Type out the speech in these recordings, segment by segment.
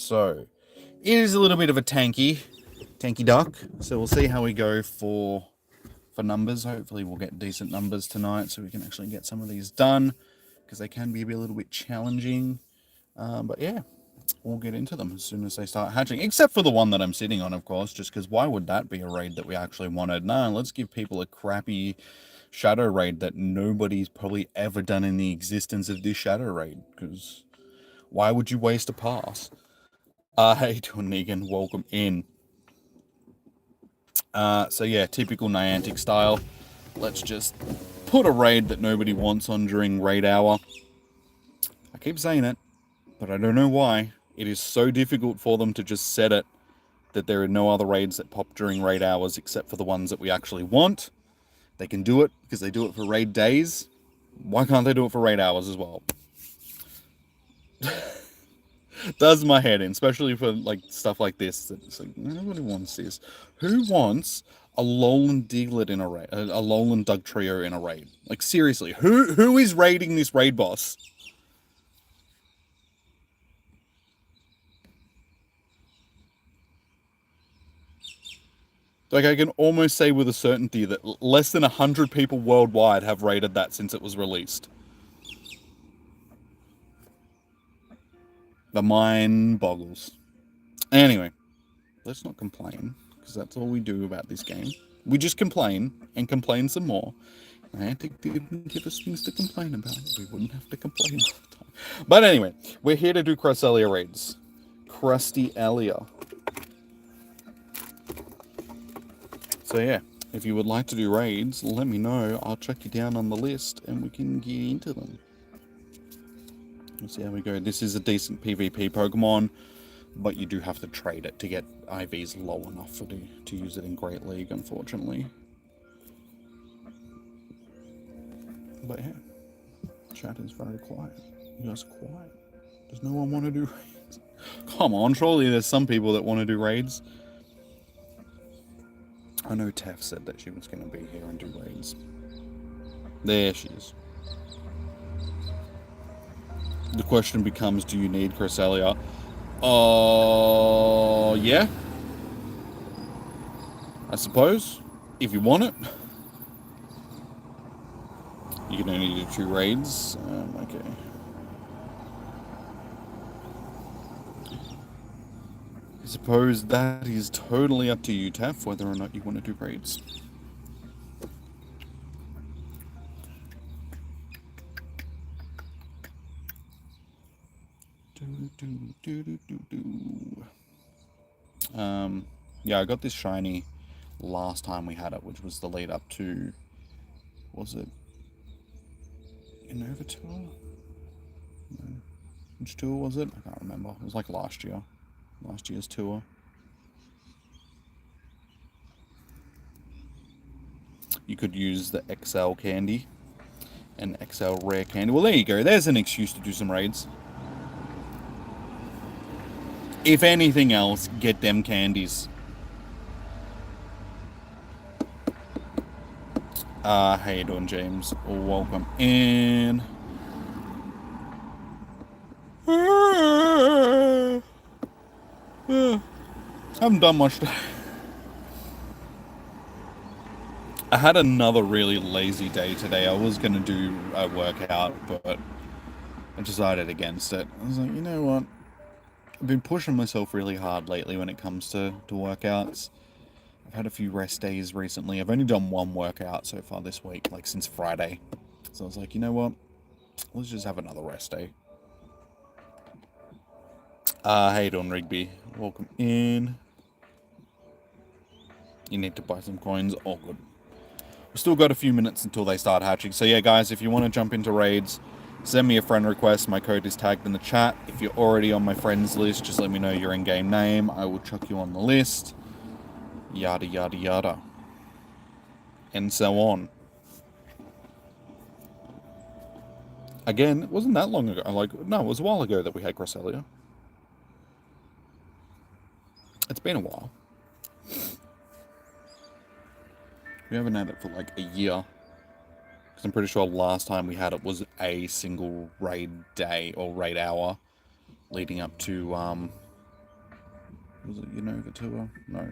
So, it is a little bit of a tanky duck. So we'll see how we go for numbers. Hopefully we'll get decent numbers tonight so we can actually get some of these done, because they can be a little bit challenging. But yeah, we'll get into them as soon as they start hatching. Except for the one that I'm sitting on, of course, just because why would that be a raid that we actually wanted? No, let's give people a crappy shadow raid that nobody's probably ever done in the existence of this shadow raid, because why would you waste a pass? Hey, doing Negan, welcome in. So yeah, typical Niantic style. Let's just put a raid that nobody wants on during raid hour. I keep saying it, but I don't know why. It is so difficult for them to just set it that there are no other raids that pop during raid hours except for the ones that we actually want. They can do it because they do it for raid days. Why can't they do it for raid hours as well? Does my head in, especially for like stuff like this. It's like, nobody wants this. Who wants a Lowland Diglett in a raid, a Lowland Dugtrio in a raid? Like seriously, who is raiding this raid boss? Like I can almost say with a certainty that less than 100 people worldwide have raided that since it was released. The mind boggles. Anyway, let's not complain, because that's all we do about this game. We just complain, and complain some more. Niantic didn't give us things to complain about. We wouldn't have to complain all the time. But anyway, we're here to do Cresselia raids. Cresselia. So yeah, if you would like to do raids, let me know. I'll check you down on the list, and we can get into them. Let's see how we go. This is a decent PvP Pokemon, but you do have to trade it to get IVs low enough to use it in Great League, unfortunately. But yeah, chat is very quiet. You guys are quiet. Does no one want to do raids? Come on, surely there's some people that want to do raids. I know Tef said that she was going to be here and do raids. There she is. The question becomes, do you need Cresselia? Yeah. I suppose. If you want it. You can only do 2 raids. Okay. I suppose that is totally up to you, Taff, whether or not you want to do raids. Yeah, I got this shiny last time we had it, which was the lead up to, was it Innova Tour? No. Which tour was it? I can't remember. It was like last year's tour. You could use the XL candy and XL rare candy. Well, there you go. There's an excuse to do some raids. If anything else, get them candies. How you doing, James? Welcome in. Haven't done much today. I had another really lazy day today. I was going to do a workout, but I decided against it. I was like, you know what? I've been pushing myself really hard lately when it comes to workouts. I've had a few rest days recently. I've only done 1 workout so far this week, like since Friday. So I was like, you know what? Let's just have another rest day. How you doing, Rigby? Welcome in. You need to buy some coins. All good. We've still got a few minutes until they start hatching. So yeah, guys, if you want to jump into raids, send me a friend request. My code is tagged in the chat. If you're already on my friends list, just let me know your in-game name. I will chuck you on the list. Yada, yada, yada. And so on. Again, it wasn't that long ago. No, it was a while ago that we had Cresselia. It's been a while. We haven't had it for like a year. Because I'm pretty sure last time we had it was a single raid day or raid hour leading up to Was it Unova Tour? No.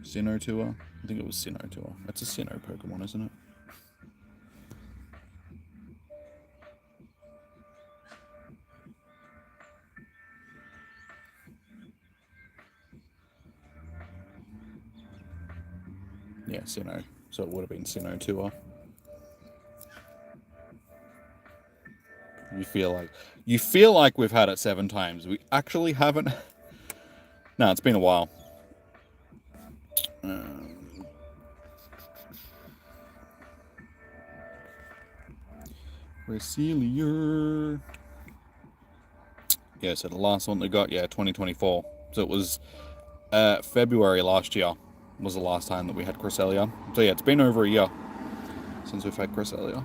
Sinnoh Tour? I think it was Sinnoh Tour. That's a Sinnoh Pokemon, isn't it? Yeah, Sinnoh. So it would have been Sinnoh Tour. You feel like we've had it 7 times. We actually haven't. No, it's been a while. Cresselia. Yeah, so the last one they got, 2024. So it was February last year was the last time that we had Cresselia. So yeah, it's been over a year since we've had Cresselia.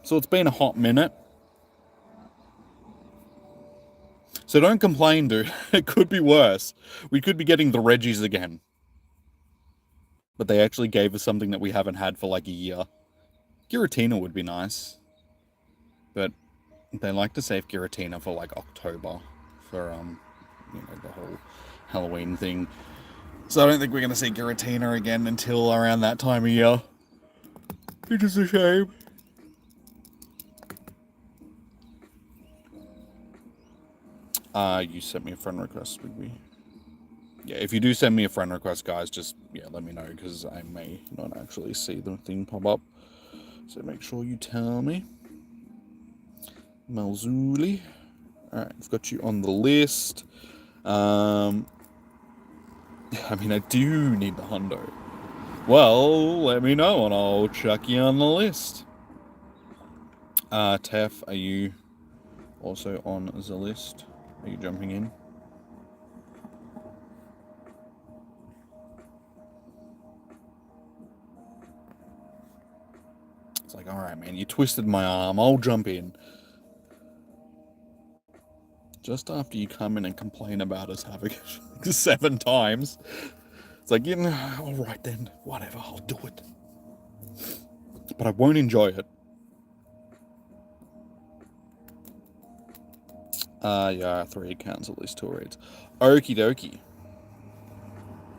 So it's been a hot minute. So don't complain, dude. It could be worse. We could be getting the Reggies again. But they actually gave us something that we haven't had for like a year. Giratina would be nice. But they like to save Giratina for like October. For, the whole Halloween thing. So I don't think we're going to see Giratina again until around that time of year. Which is a shame. You sent me a friend request, Bigby. Yeah, if you do send me a friend request, guys, just, let me know, because I may not actually see the thing pop up. So make sure you tell me. Malzuli. Alright, I've got you on the list. I mean, I do need the hundo. Well, let me know, and I'll chuck you on the list. Tef, are you also on the list? Are you jumping in? It's like, alright, man, you twisted my arm. I'll jump in. Just after you come in and complain about us having it 7 times. It's like, alright then. Whatever, I'll do it. But I won't enjoy it. Yeah, 3 accounts, at least 2 raids. Okie dokie.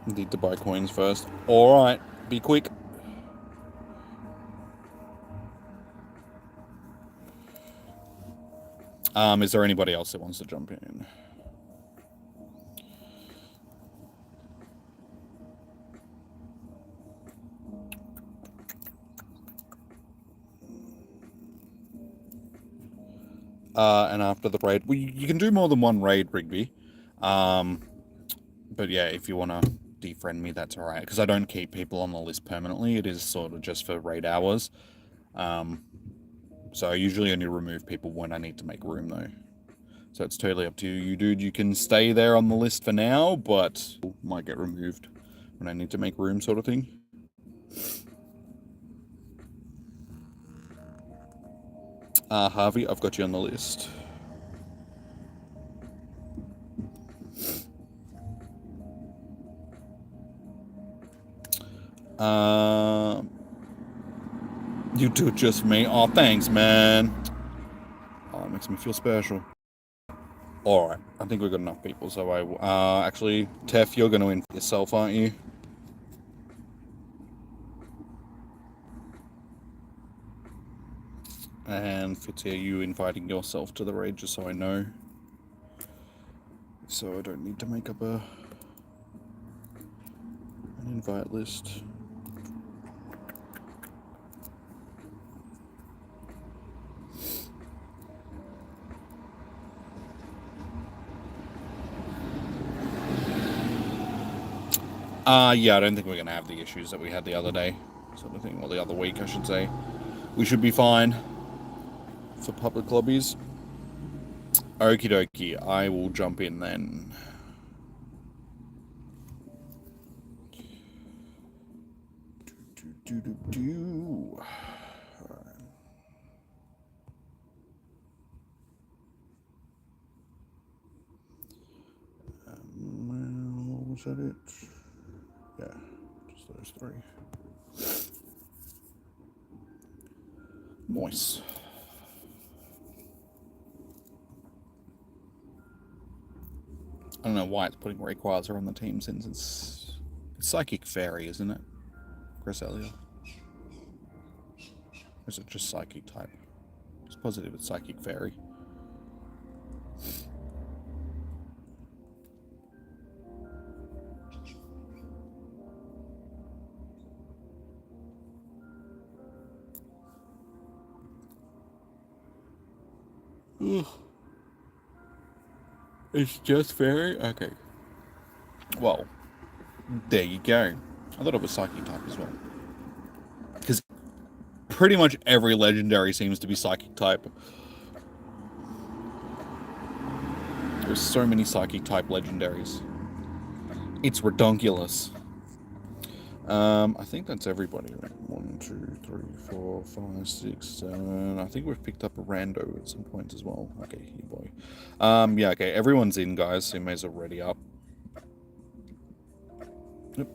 Need to buy coins first. Alright, be quick. Is there anybody else that wants to jump in? And after the raid, well, you can do more than 1 raid, Rigby. But yeah, if you want to defriend me, that's alright. Because I don't keep people on the list permanently. It is sort of just for raid hours. So I usually only remove people when I need to make room, though. So it's totally up to you, dude. You can stay there on the list for now, but might get removed when I need to make room, sort of thing. Harvey, I've got you on the list. You do it just me. Oh, thanks, man. Oh, it makes me feel special. Alright, I think we've got enough people, so actually, Tef, you're going to invite yourself, aren't you? And Fitz, are you inviting yourself to the raid, just so I know? So I don't need to make up an invite list. Yeah, I don't think we're going to have the issues that we had the other day, sort of thing, or the other week, I should say. We should be fine for public lobbies. Okie dokie, I will jump in then. Was that it? Yeah, just those 3. Nice. I don't know why it's putting Rayquaza on the team since it's Psychic Fairy, isn't it? Cresselia. Or is it just Psychic type? It's positive it's Psychic Fairy. Ugh. It's just Fairy? Okay. Well, there you go. I thought it was Psychic type as well. Because pretty much every legendary seems to be Psychic type. There's so many Psychic type legendaries. It's redonkulous. I think that's everybody. 1, 2, 3, 4, 5, 6, 7. I think we've picked up a rando at some point as well. Okay, here boy. Yeah, okay, everyone's in, guys, so you may as well ready up. Yep.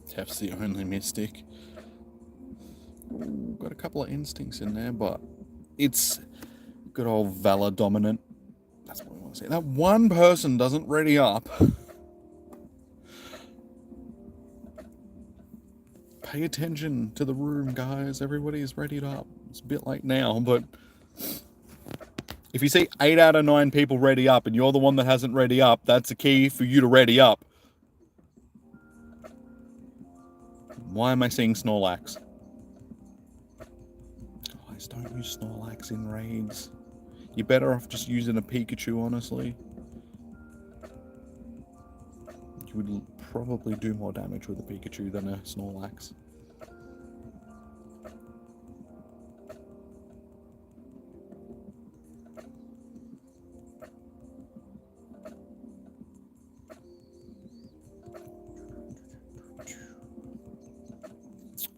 Tef's the only mystic. Ooh, got a couple of instincts in there, but it's good old Valor dominant. That's what we want to say. That one person doesn't ready up. Pay attention to the room, guys. Everybody is readied up. It's a bit late now, but if you see 8 out of 9 people ready up and you're the one that hasn't ready up, that's a key for you to ready up. Why am I seeing Snorlax? Guys, don't use Snorlax in raids. You're better off just using a Pikachu, honestly. You would probably do more damage with a Pikachu than a Snorlax.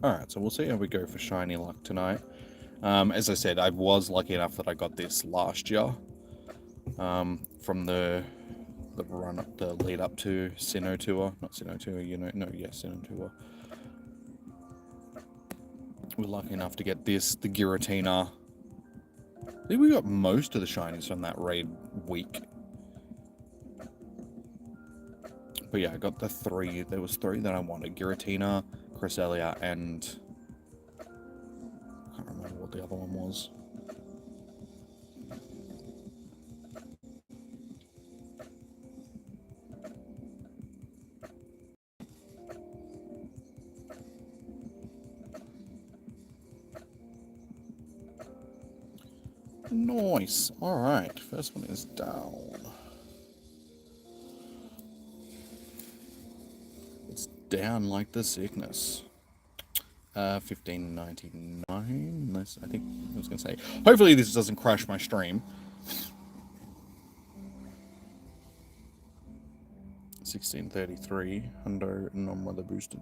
Alright, so we'll see how we go for shiny luck tonight. As I said, I was lucky enough that I got this last year. From the run up, the lead up to Sinnoh Tour. Not Sinnoh Tour, you know, no, yes, Sinnoh Tour. We're lucky enough to get this, the Giratina. I think we got most of the shinies from that raid week. But yeah, I got the 3, there was 3 that I wanted. Giratina, Cresselia, and I can't remember what the other one was. Nice. Alright, first one is down. It's down like the sickness. 1599. Unless, I think I was going to say. Hopefully this doesn't crash my stream. 1633. Hundo non-weather boosted.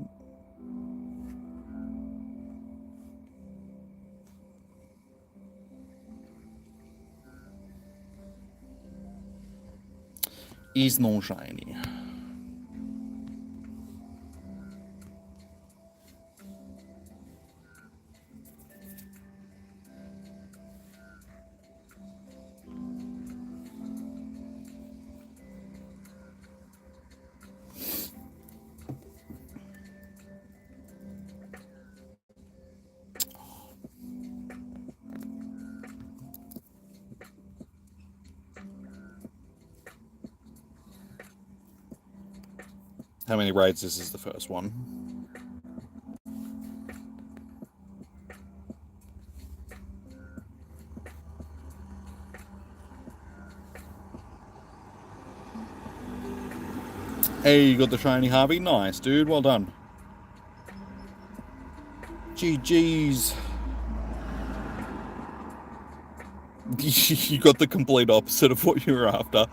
Is no shiny. How many raids? This is the first one. Hey, you got the shiny Harvey? Nice, dude. Well done. GG's. You got the complete opposite of what you were after.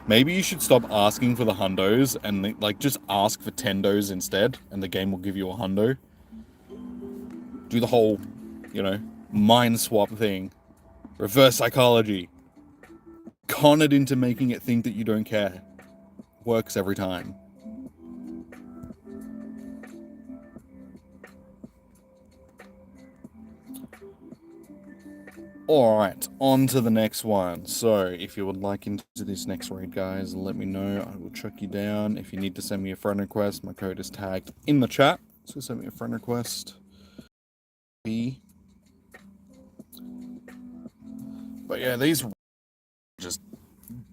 Maybe you should stop asking for the hundos and like just ask for tendos instead, and the game will give you a hundo. Do the whole, you know, mind swap thing. Reverse psychology. con it into making it think that you don't care. Works every time. Alright, on to the next one. So, if you would like into this next raid, guys, let me know. I will chuck you down. If you need to send me a friend request, my code is tagged in the chat. So send me a friend request. But yeah, these are just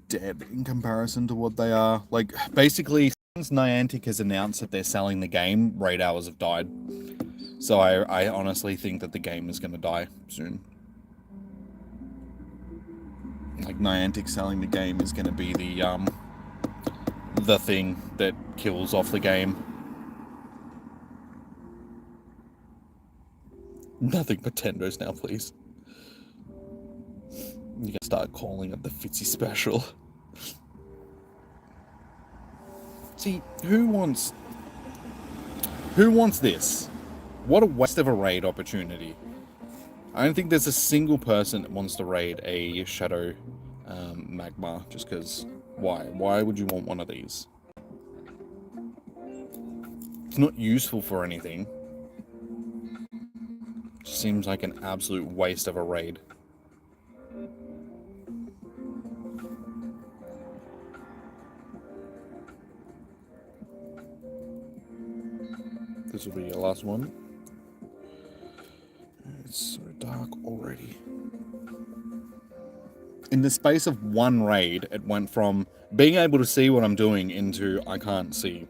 dead in comparison to what they are. Like, basically, since Niantic has announced that they're selling the game, raid hours have died. So I honestly think that the game is going to die soon. Like, Niantic selling the game is going to be the thing that kills off the game. Nothing but tendos now, please. You can start calling it the Fitzy special. See, who wants this? What a waste of a raid opportunity. I don't think there's a single person that wants to raid a Shadow Magma, just because. Why? Why would you want one of these? It's not useful for anything. It seems like an absolute waste of a raid. This will be your last one. It's so dark already. In the space of one raid, it went from being able to see what I'm doing into I can't see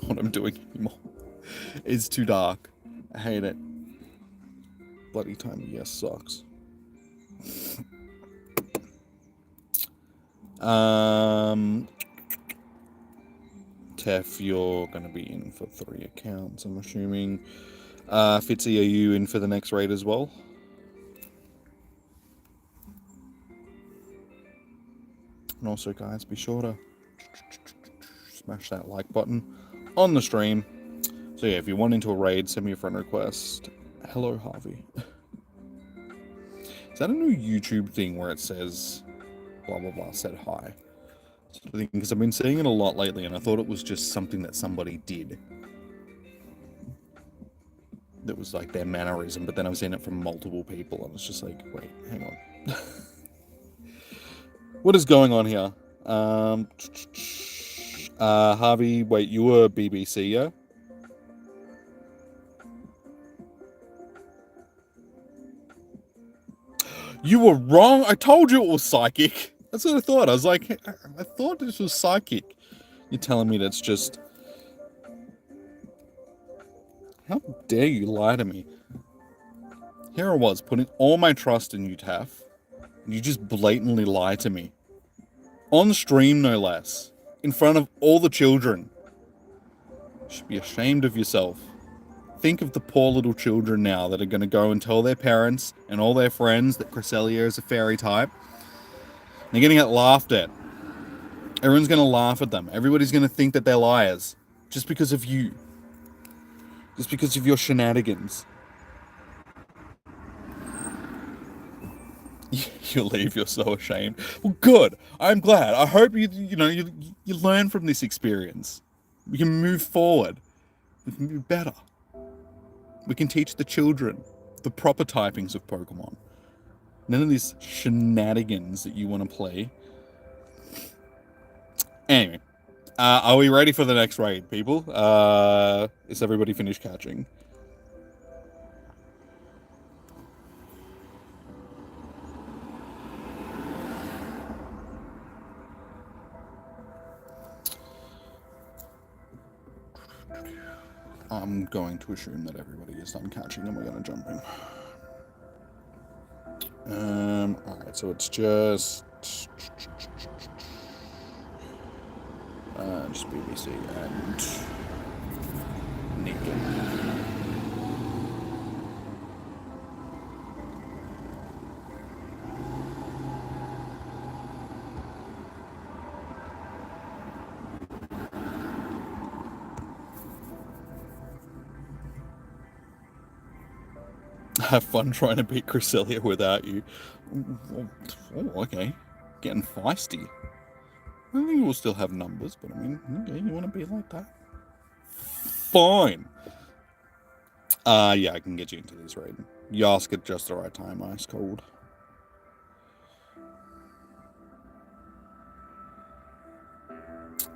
what I'm doing anymore. It's too dark. I hate it. Bloody time of year sucks. Tef, you're going to be in for 3 accounts, I'm assuming. Fitzy, are you in for the next raid as well? And also, guys, be sure to smash that like button on the stream. So yeah, if you want into a raid, send me a friend request. Hello, Harvey. Is that a new YouTube thing where it says blah blah blah said hi? Because I've been seeing it a lot lately, and I thought it was just something that somebody did. That was like their mannerism, but then I've seen it from multiple people, and it's just like, wait, hang on. What is going on here? Harvey, wait, you were BBC, yeah? You were wrong. I told you it was psychic. That's what I thought. I was like, I thought this was psychic. You're telling me that's just... How dare you lie to me? Here I was, putting all my trust in you, Taff. And you just blatantly lie to me. On stream, no less. In front of all the children. You should be ashamed of yourself. Think of the poor little children now that are going to go and tell their parents and all their friends that Cresselia is a fairy type. They're going to get laughed at. Everyone's going to laugh at them. Everybody's going to think that they're liars. Just because of you. Just because of your shenanigans. You leave, you're so ashamed. Well, good. I'm glad. I hope you learn from this experience. We can move forward. We can be better. We can teach the children the proper typings of Pokemon. None of these shenanigans that you want to play. Anyway, are we ready for the next raid, people? Is everybody finished catching? I'm going to assume that everybody is done catching and we're going to jump in. Alright, so it's just BBC and Negan. Have fun trying to beat Cresselia without you. Oh, okay. Getting feisty. I think we'll still have numbers, but I mean, okay, you want to be like that? Fine. Yeah, I can get you into this raid. You ask at just the right time, ice cold.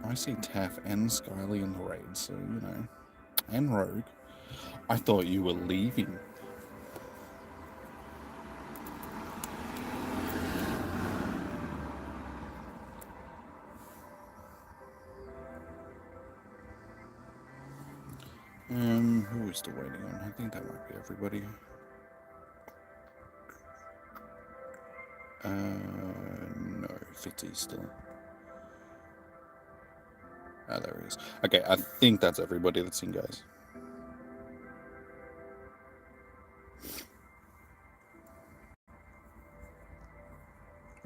I see Taff and Skyly in the raid, so, you know. And Rogue. I thought you were leaving. Who are we still waiting on? I think that might be everybody. No, Fitzy's still. Ah, there he is. Okay, I think that's everybody that's in, guys.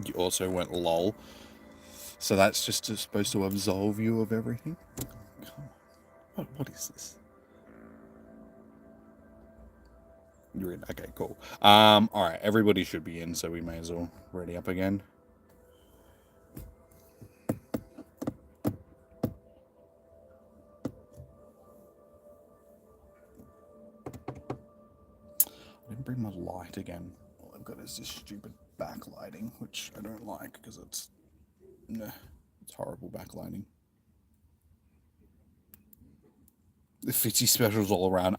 You also went lol. So that's just supposed to absolve you of everything? Come on. What is this? You're in. Okay, cool. Alright, everybody should be in, so we may as well ready up again. I didn't bring my light again. All I've got is this stupid backlighting, which I don't like because it's horrible backlighting. The Fitzy specials all around.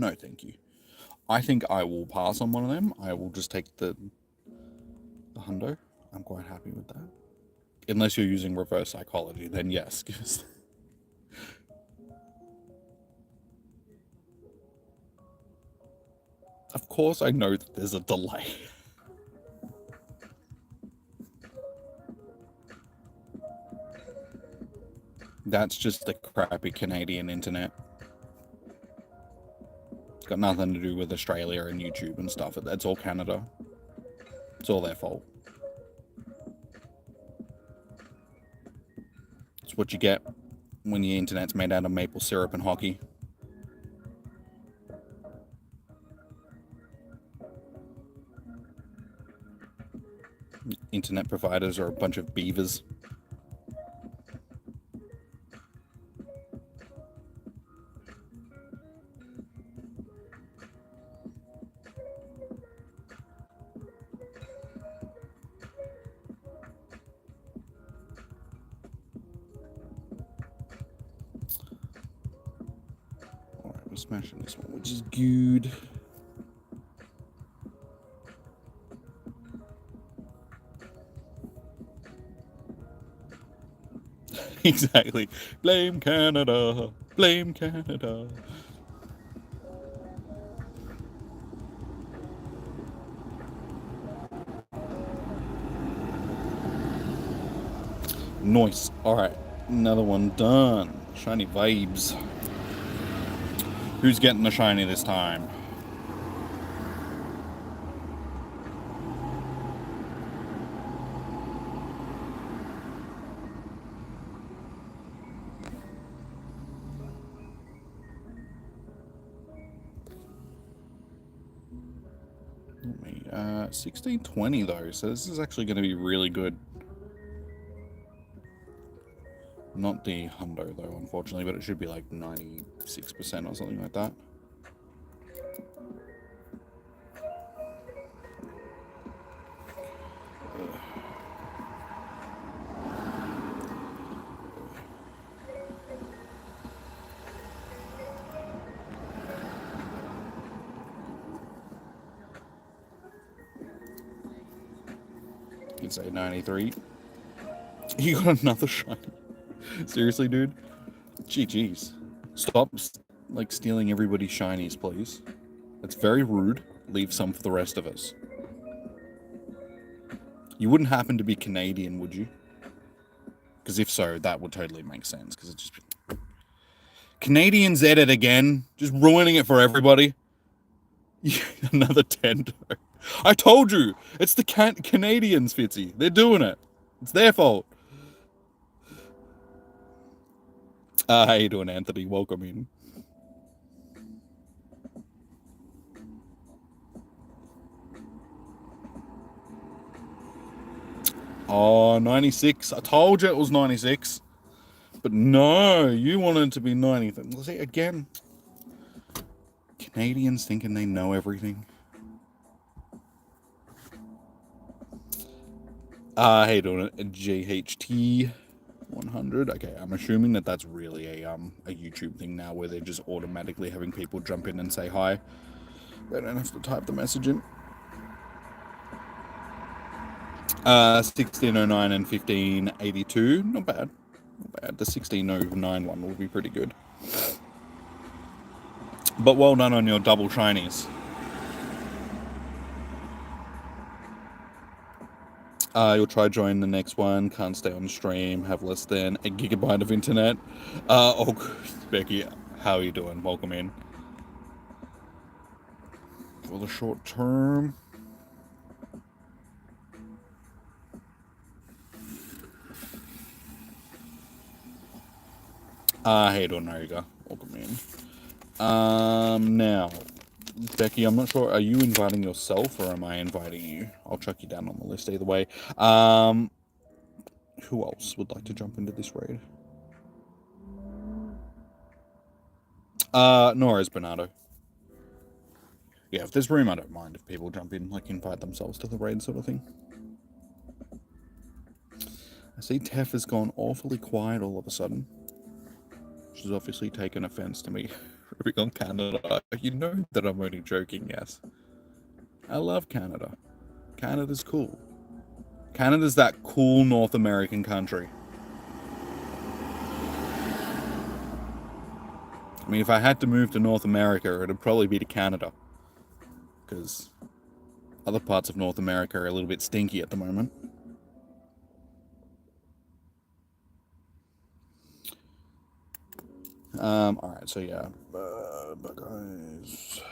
No, thank you. I think I will pass on one of them. I will just take the hundo. I'm quite happy with that. Unless you're using reverse psychology, then yes. Of course I know that there's a delay. That's just the crappy Canadian internet. It's got nothing to do with Australia and YouTube and stuff. That's all Canada. It's all their fault. It's what you get when the internet's made out of maple syrup and hockey. Internet providers are a bunch of beavers. Alright, we're smashing this one, which is good. Exactly. Blame Canada. Blame Canada. Nice. Alright. Another one done. Shiny vibes. Who's getting the shiny this time? Let me, 1620 though, so this is actually going to be really good. Not the hundo though, unfortunately, but it should be like 96% or something like that. You'd say 93. You got another shiny. Seriously, dude? GG's. Stop, like, stealing everybody's shinies, please. That's very rude. Leave some for the rest of us. You wouldn't happen to be Canadian, would you? Because if so, that would totally make sense. Because it's just... Canadians at it again. Just ruining it for everybody. Another tender. I told you! It's the Canadians, Fitzy. They're doing it. It's their fault. How you doing, Anthony? Welcome in. Oh, 96. I told you it was 96. But no, you wanted it to be 90. See, again, Canadians thinking they know everything. How you doing it? GHT 100. Okay, I'm assuming that that's really a YouTube thing now where they're just automatically having people jump in and say hi. They don't have to type the message in. 1609 and 1582. Not bad. Not bad. The 1609 one will be pretty good. But well done on your double shinies. You'll try join the next one. Can't stay on stream. Have less than a gigabyte of internet. Oh, Becky, how are you doing? Welcome in. For the short term. How you doing, Nariga? Welcome in. Now, Becky, I'm not sure. Are you inviting yourself or am I inviting you? I'll chuck you down on the list either way. Who else would like to jump into this raid? Nora's Bernardo. Yeah, if there's room, I don't mind if people jump in, like invite themselves to the raid sort of thing. I see Tef has gone awfully quiet all of a sudden. She's obviously taken offense to me ripping on Canada. You know that I'm only joking, yes. I love Canada. Canada's cool. Canada's that cool North American country. I mean, if I had to move to North America, it'd probably be to Canada. Because other parts of North America are a little bit stinky at the moment. Alright, so yeah. But guys...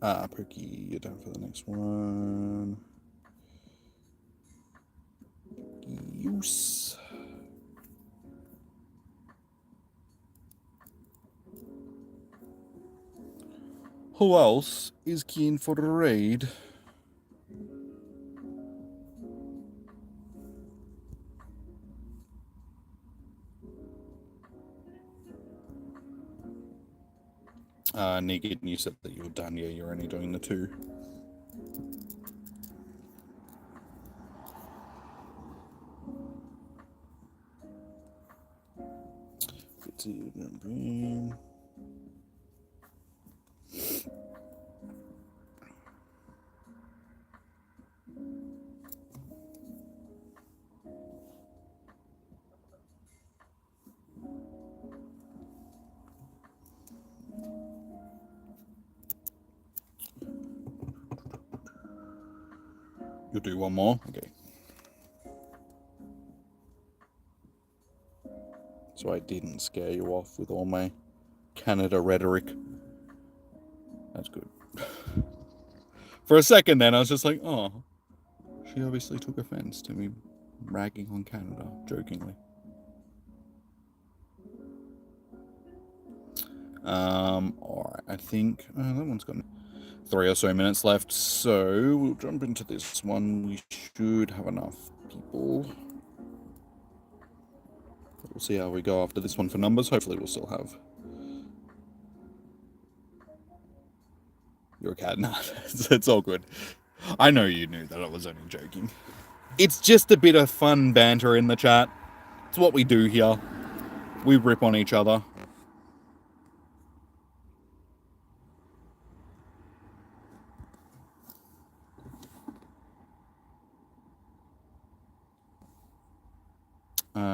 Pokey, you're done for the next one. Use. Who else is keen for the raid? Negan, you said that you were done. Yeah, you're only doing the 2. You'll do one more? Okay. So I didn't scare you off with all my Canada rhetoric. That's good. For a second then, I was just like, oh, she obviously took offense to me ragging on Canada, jokingly. Alright, I think that one's got 3 or so minutes left, so we'll jump into this one. We should have enough people. We'll see how we go after this one for numbers. Hopefully we'll still have. You're a cat? Nah, it's all good. I know you knew that I was only joking. It's just a bit of fun banter in the chat. It's what we do here. We rip on each other.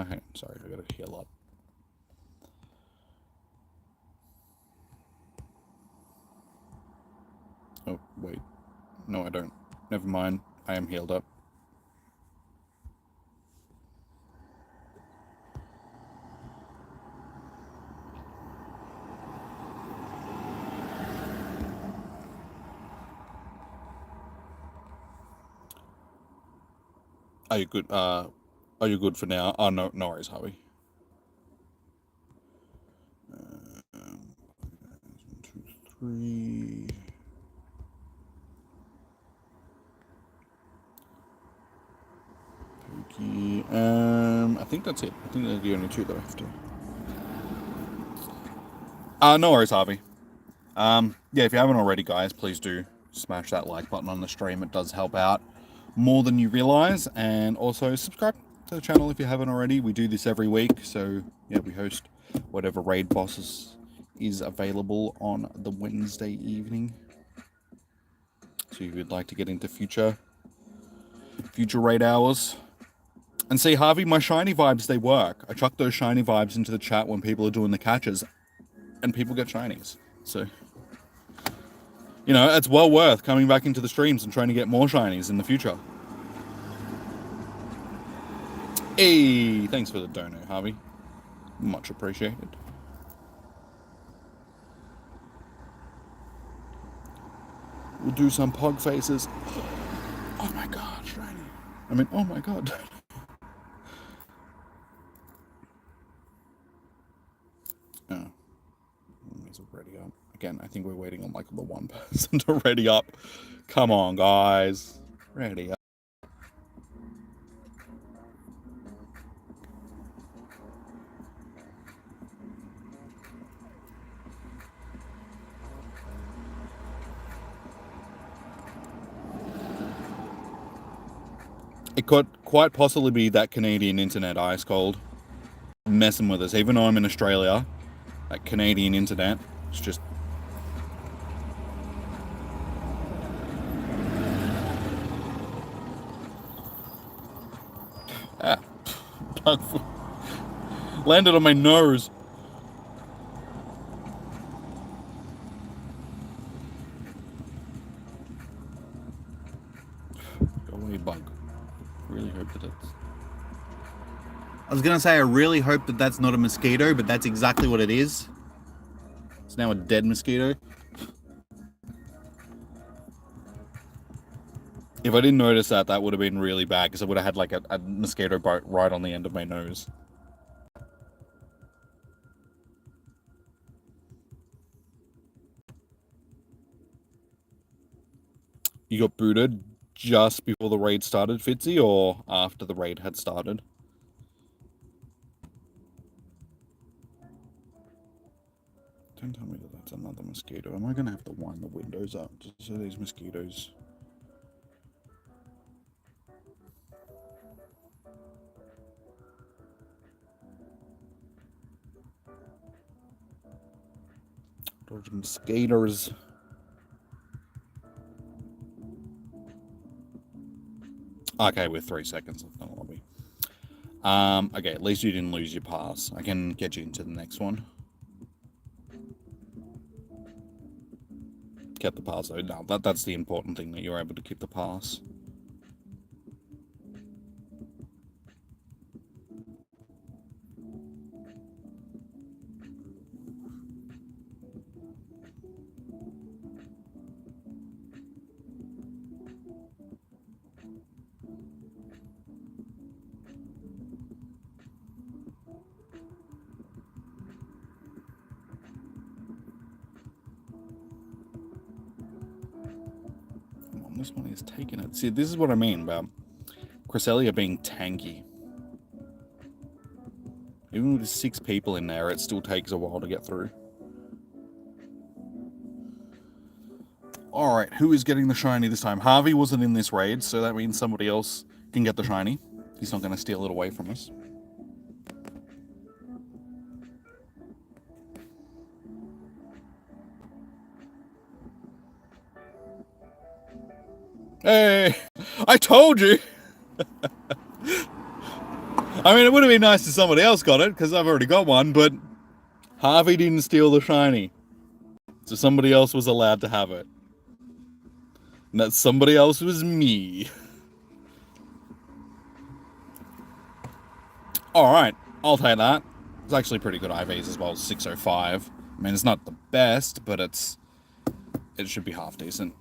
Hey, sorry, I gotta heal up. Oh, wait. No, I don't. Never mind. I am healed up. Are you good? Are you good for now? Oh, no worries, Harvey. 3. Pokey. I think that's it. I think they're the only 2 that I have to. No worries, Harvey. Yeah, if you haven't already, guys, please do smash that like button on the stream. It does help out more than you realize. And also subscribe to the channel if you haven't already. We do this every week. So, yeah, we host whatever raid bosses is available on the Wednesday evening. So if you'd like to get into future raid hours. And see, Harvey, my shiny vibes, they work. I chuck those shiny vibes into the chat when people are doing the catches, and people get shinies. So, you know, it's well worth coming back into the streams and trying to get more shinies in the future. Hey, thanks for the dono, Harvey. Much appreciated. We'll do some pog faces. Oh my god, shiny. I mean, oh my god. Oh. He's already up. Again, I think we're waiting on like the one person to ready up. Come on, guys. Ready up. It could quite possibly be that Canadian internet ice cold messing with us. Even though I'm in Australia, that Canadian internet, it's just... Ah. Landed on my nose. Go away, bug. Really hope that it's... I was gonna say I really hope that that's not a mosquito, but that's exactly what it is. It's now a dead mosquito. If I didn't notice that, that would have been really bad, because I would have had like a mosquito bite right on the end of my nose. You got booted just before the raid started, Fitzy, or after the raid had started? Don't tell me that that's another mosquito. Am I going to have to wind the windows up just so these mosquitoes... Those mosquitoes. Okay, we're 3 seconds left in the lobby. Okay, at least you didn't lose your pass. I can get you into the next one. Kept the pass though. No, that's the important thing, that you're able to keep the pass. This one is taking it. See, this is what I mean about Cresselia being tanky. Even with 6 people in there, it still takes a while to get through. Alright, who is getting the shiny this time? Harvey wasn't in this raid, so that means somebody else can get the shiny. He's not going to steal it away from us. Hey, I told you. I mean, it would have been nice if somebody else got it, because I've already got one, but Harvey didn't steal the shiny. So somebody else was allowed to have it. And that somebody else was me. Alright, I'll take that. It's actually pretty good IVs as well, 605. I mean, it's not the best, but it should be half decent.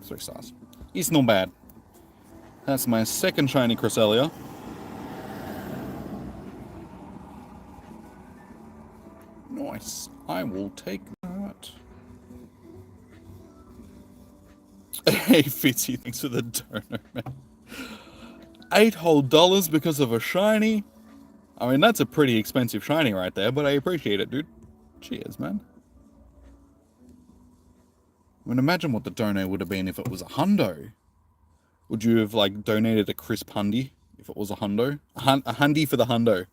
Three stars. It's not bad. That's my second shiny Cresselia. Nice. I will take that. Hey, Fitzy, thanks for the donut, man. $8 whole because of a shiny. I mean, that's a pretty expensive shiny right there, but I appreciate it, dude. Cheers, man. I mean, imagine what the dono would have been if it was a hundo. Would you have, like, donated a crisp hundy if it was a hundo? A hundy for the hundo.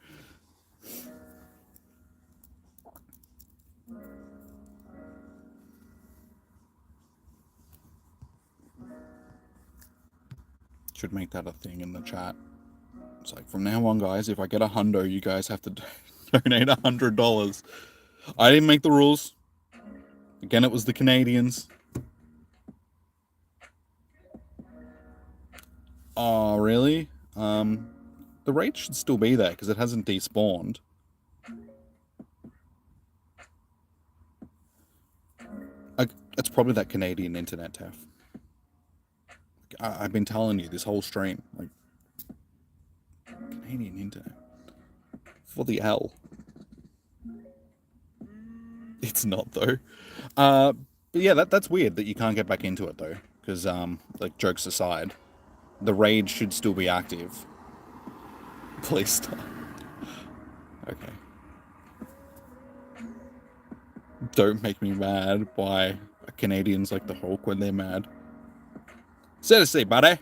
Should make that a thing in the chat. It's like, from now on, guys, if I get a hundo, you guys have to donate $100. I didn't make the rules. Again, it was the Canadians. Oh, really? The rate should still be there because it hasn't despawned. It's probably that Canadian internet, Tef. I've been telling you this whole stream, like, Canadian internet. For the L. It's not, though. But yeah, that's weird that you can't get back into it, though. Because, like, jokes aside, the raid should still be active. Please stop. Okay. Don't make me mad. Why? Canadians like the Hulk when they're mad. Seriously, buddy.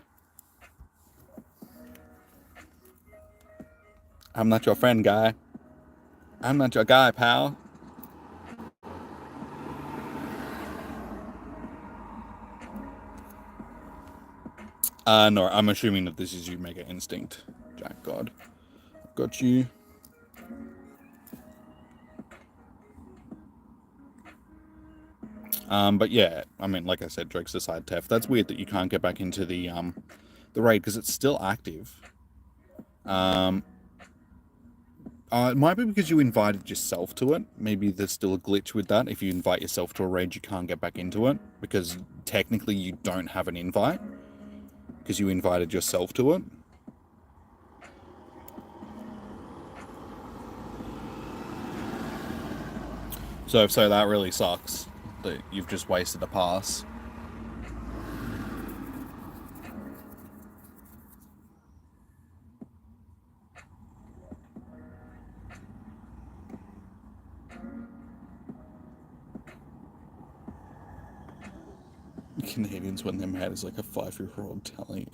I'm not your friend, guy. I'm not your guy, pal. No, I'm assuming that this is you, Mega Instinct. Jack God. Got you. But yeah, I mean, like I said, jokes aside, Tef, that's weird that you can't get back into the raid because it's still active. It might be because you invited yourself to it. Maybe there's still a glitch with that. If you invite yourself to a raid, you can't get back into it because technically you don't have an invite because you invited yourself to it. So that really sucks that you've just wasted a pass. Canadians when they're mad is like a 5-year-old telling,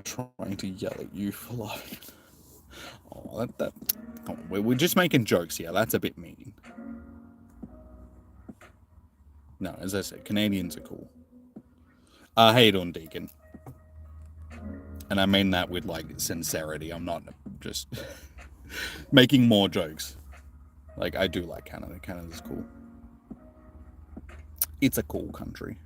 trying to yell at you for like, oh, that, come on, we're just making jokes here. That's a bit mean. No, as I said, Canadians are cool. How you doing, Deacon? And I mean that with like sincerity. I'm not just making more jokes. Like, I do like Canada. Canada's cool. It's a cool country.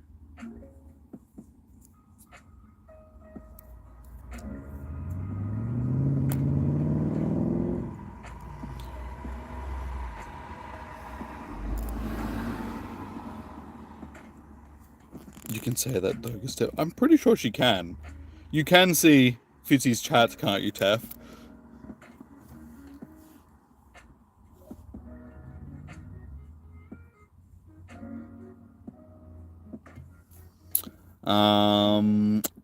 You can say that, Dogus. I'm pretty sure she can. You can see Fitzy's chat, can't you, Tef?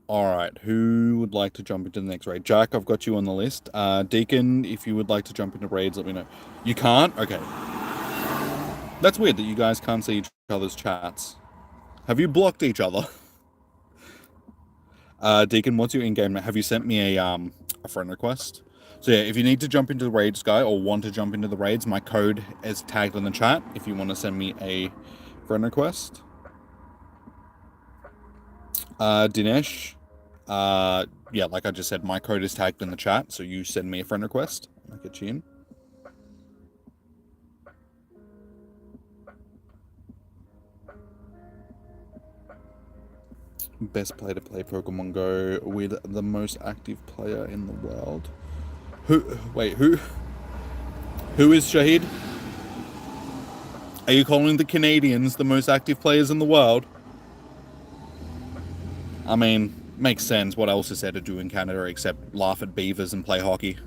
Alright, who would like to jump into the next raid? Jack, I've got you on the list. Deacon, if you would like to jump into raids, let me know. You can't? Okay. That's weird that you guys can't see each other's chats. Have you blocked each other? Deacon, what's your in-game name? Have you sent me a friend request? So yeah, if you need to jump into the raids, guy, or want to jump into the raids, my code is tagged in the chat if you want to send me a friend request. Dinesh, yeah, like I just said, my code is tagged in the chat, so you send me a friend request. I'll get you in. Best player to play Pokemon Go with the most active player in the world. Who is Shahid? Are you calling the Canadians the most active players in the world? I mean, makes sense. What else is there to do in Canada except laugh at beavers and play hockey?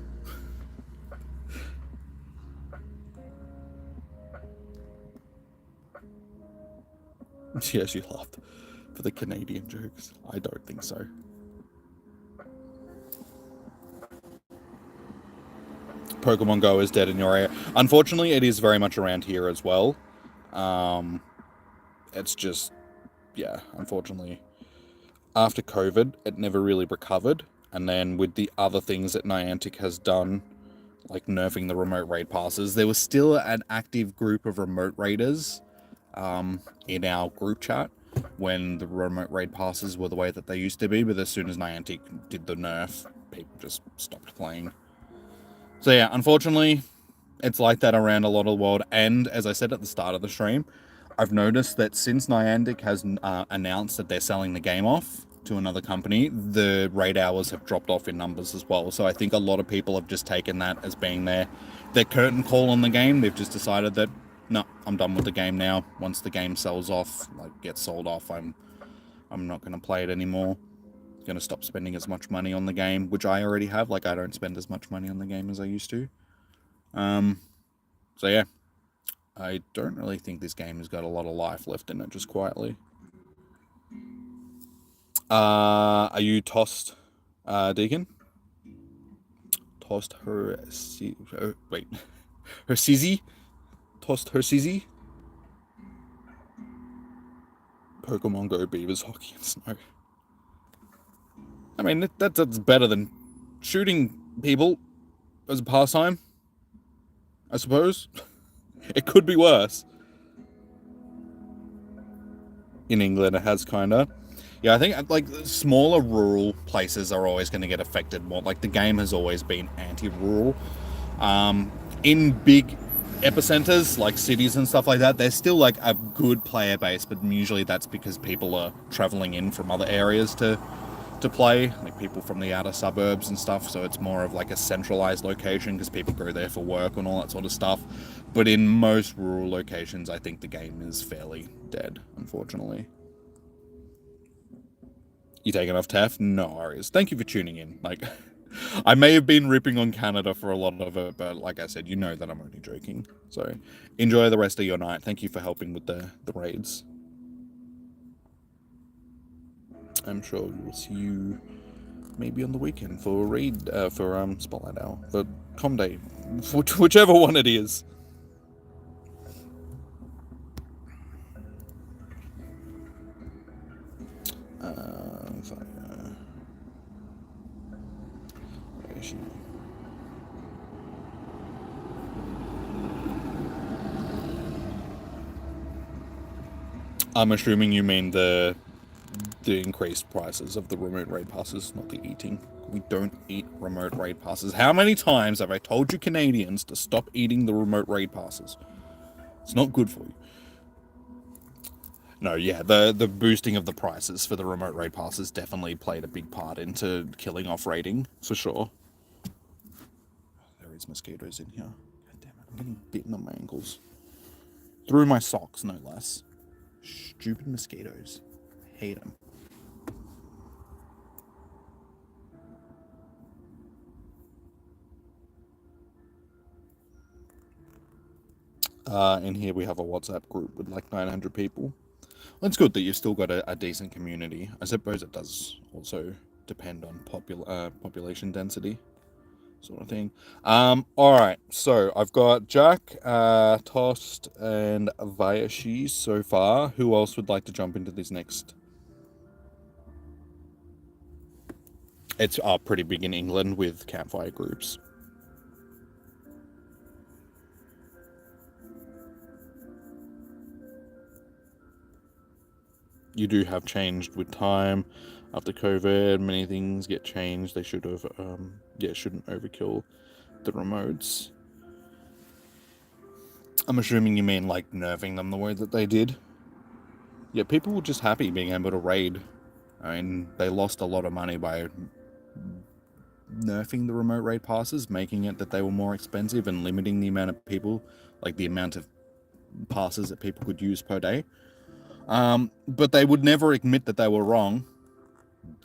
Yes, you laughed for the Canadian jokes. I don't think so. Pokemon Go is dead in your area. Unfortunately, it is very much around here as well. It's just, yeah, unfortunately. After COVID, it never really recovered. And then with the other things that Niantic has done, like nerfing the remote raid passes, there was still an active group of remote raiders in our group chat when the remote raid passes were the way that they used to be. But as soon as Niantic did the nerf, people just stopped playing. So yeah, unfortunately, it's like that around a lot of the world. And as I said at the start of the stream, I've noticed that since Niantic has announced that they're selling the game off to another company, the raid hours have dropped off in numbers as well. So I think a lot of people have just taken that as being their curtain call on the game. They've just decided that, no, I'm done with the game now. Once the game sells off, like gets sold off, I'm not going to play it anymore. Going to stop spending as much money on the game, which I already have. Like, I don't spend as much money on the game as I used to. So yeah, I don't really think this game has got a lot of life left in it, just quietly. Are you tossed, Deacon? Tossed her... wait. Her sizzy? Tossed her sizzy? Pokemon Go, Beavers, Hockey, and Snow. I mean, that's better than shooting people as a pastime, I suppose. It could be worse. In England, it has kinda. Yeah, I think like smaller rural places are always going to get affected more. Like the game has always been anti-rural. In big epicenters like cities and stuff like that, there's still like a good player base, but usually that's because people are traveling in from other areas to play, like people from the outer suburbs and stuff. So it's more of like a centralized location because people go there for work and all that sort of stuff. But in most rural locations, I think the game is fairly dead, unfortunately. You taking off TAF? No worries. Thank you for tuning in. Like, I may have been ripping on Canada for a lot of it, but like I said, you know that I'm only joking. So enjoy the rest of your night. Thank you for helping with the raids. I'm sure we'll see you maybe on the weekend for raid, for Spotlight Hour, for Com Day, whichever one it is. Where is she? I'm assuming you mean the increased prices of the remote raid passes, not the eating. We don't eat remote raid passes. How many times have I told you Canadians to stop eating the remote raid passes? It's not good for you. No, yeah, the boosting of the prices for the remote raid passes definitely played a big part into killing off raiding, for sure. There is mosquitoes in here. God damn it, I'm getting bitten on my ankles. Through my socks, no less. Stupid mosquitoes. I hate them. In here we have a WhatsApp group with like 900 people. Well, it's good that you've still got a decent community. I suppose it does also depend on population density, sort of thing. Alright, so I've got Jack, Tost, and Vayashi so far. Who else would like to jump into this next? It's pretty big in England with campfire groups. You do have changed with time. After COVID, many things get changed. They should have, shouldn't overkill the remotes. I'm assuming you mean like nerfing them the way that they did. Yeah, people were just happy being able to raid. I mean, they lost a lot of money by nerfing the remote raid passes, making it that they were more expensive and limiting the amount of people, like the amount of passes that people could use per day. But they would never admit that they were wrong.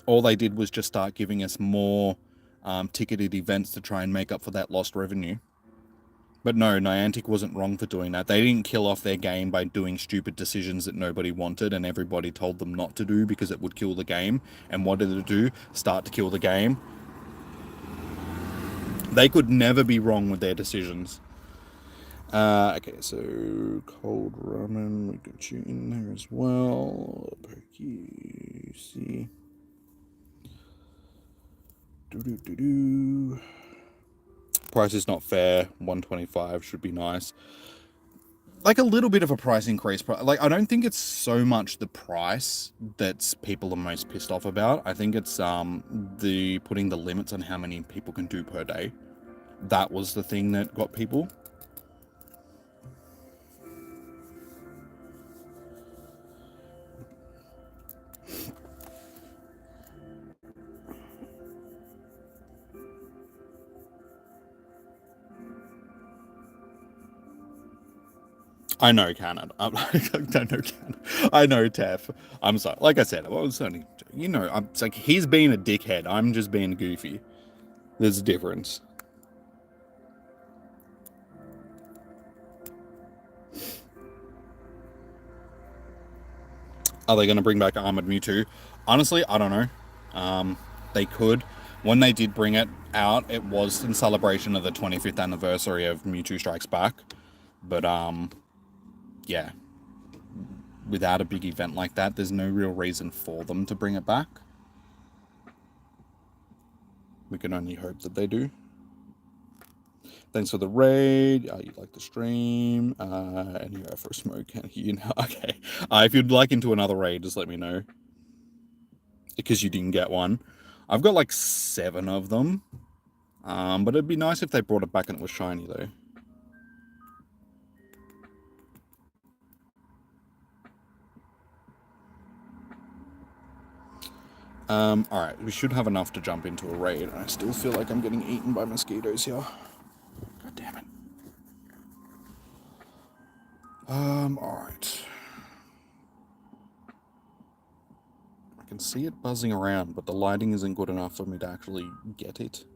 All they did was just start giving us more ticketed events to try and make up for that lost revenue. But no, Niantic wasn't wrong for doing that. They didn't kill off their game by doing stupid decisions that nobody wanted and everybody told them not to do because it would kill the game. And what did it do? Start to kill the game. They could never be wrong with their decisions. Okay, so cold ramen, we got you in there as well. Pokey, see. Price is not fair. 125 should be nice. Like a little bit of a price increase. Like, I don't think it's so much the price that's people are most pissed off about. I think it's the putting the limits on how many people can do per day. That was the thing that got people. I know Canada. I don't know Canada. I know Tef. I'm sorry. Like I said, I was only, it's like he's being a dickhead. I'm just being goofy. There's a difference. Are they going to bring back Armored Mewtwo? Honestly, I don't know. They could. When they did bring it out, it was in celebration of the 25th anniversary of Mewtwo Strikes Back. But, yeah. Without a big event like that, there's no real reason for them to bring it back. We can only hope that they do. Thanks for the raid. You like the stream. And you go for a smoke. Okay. If you'd like into another raid, just let me know. Because you didn't get one. I've got like 7 of them. But it'd be nice if they brought it back and it was shiny though. Alright, we should have enough to jump into a raid. I still feel like I'm getting eaten by mosquitoes here. God damn it. Alright. I can see it buzzing around, but the lighting isn't good enough for me to actually get it.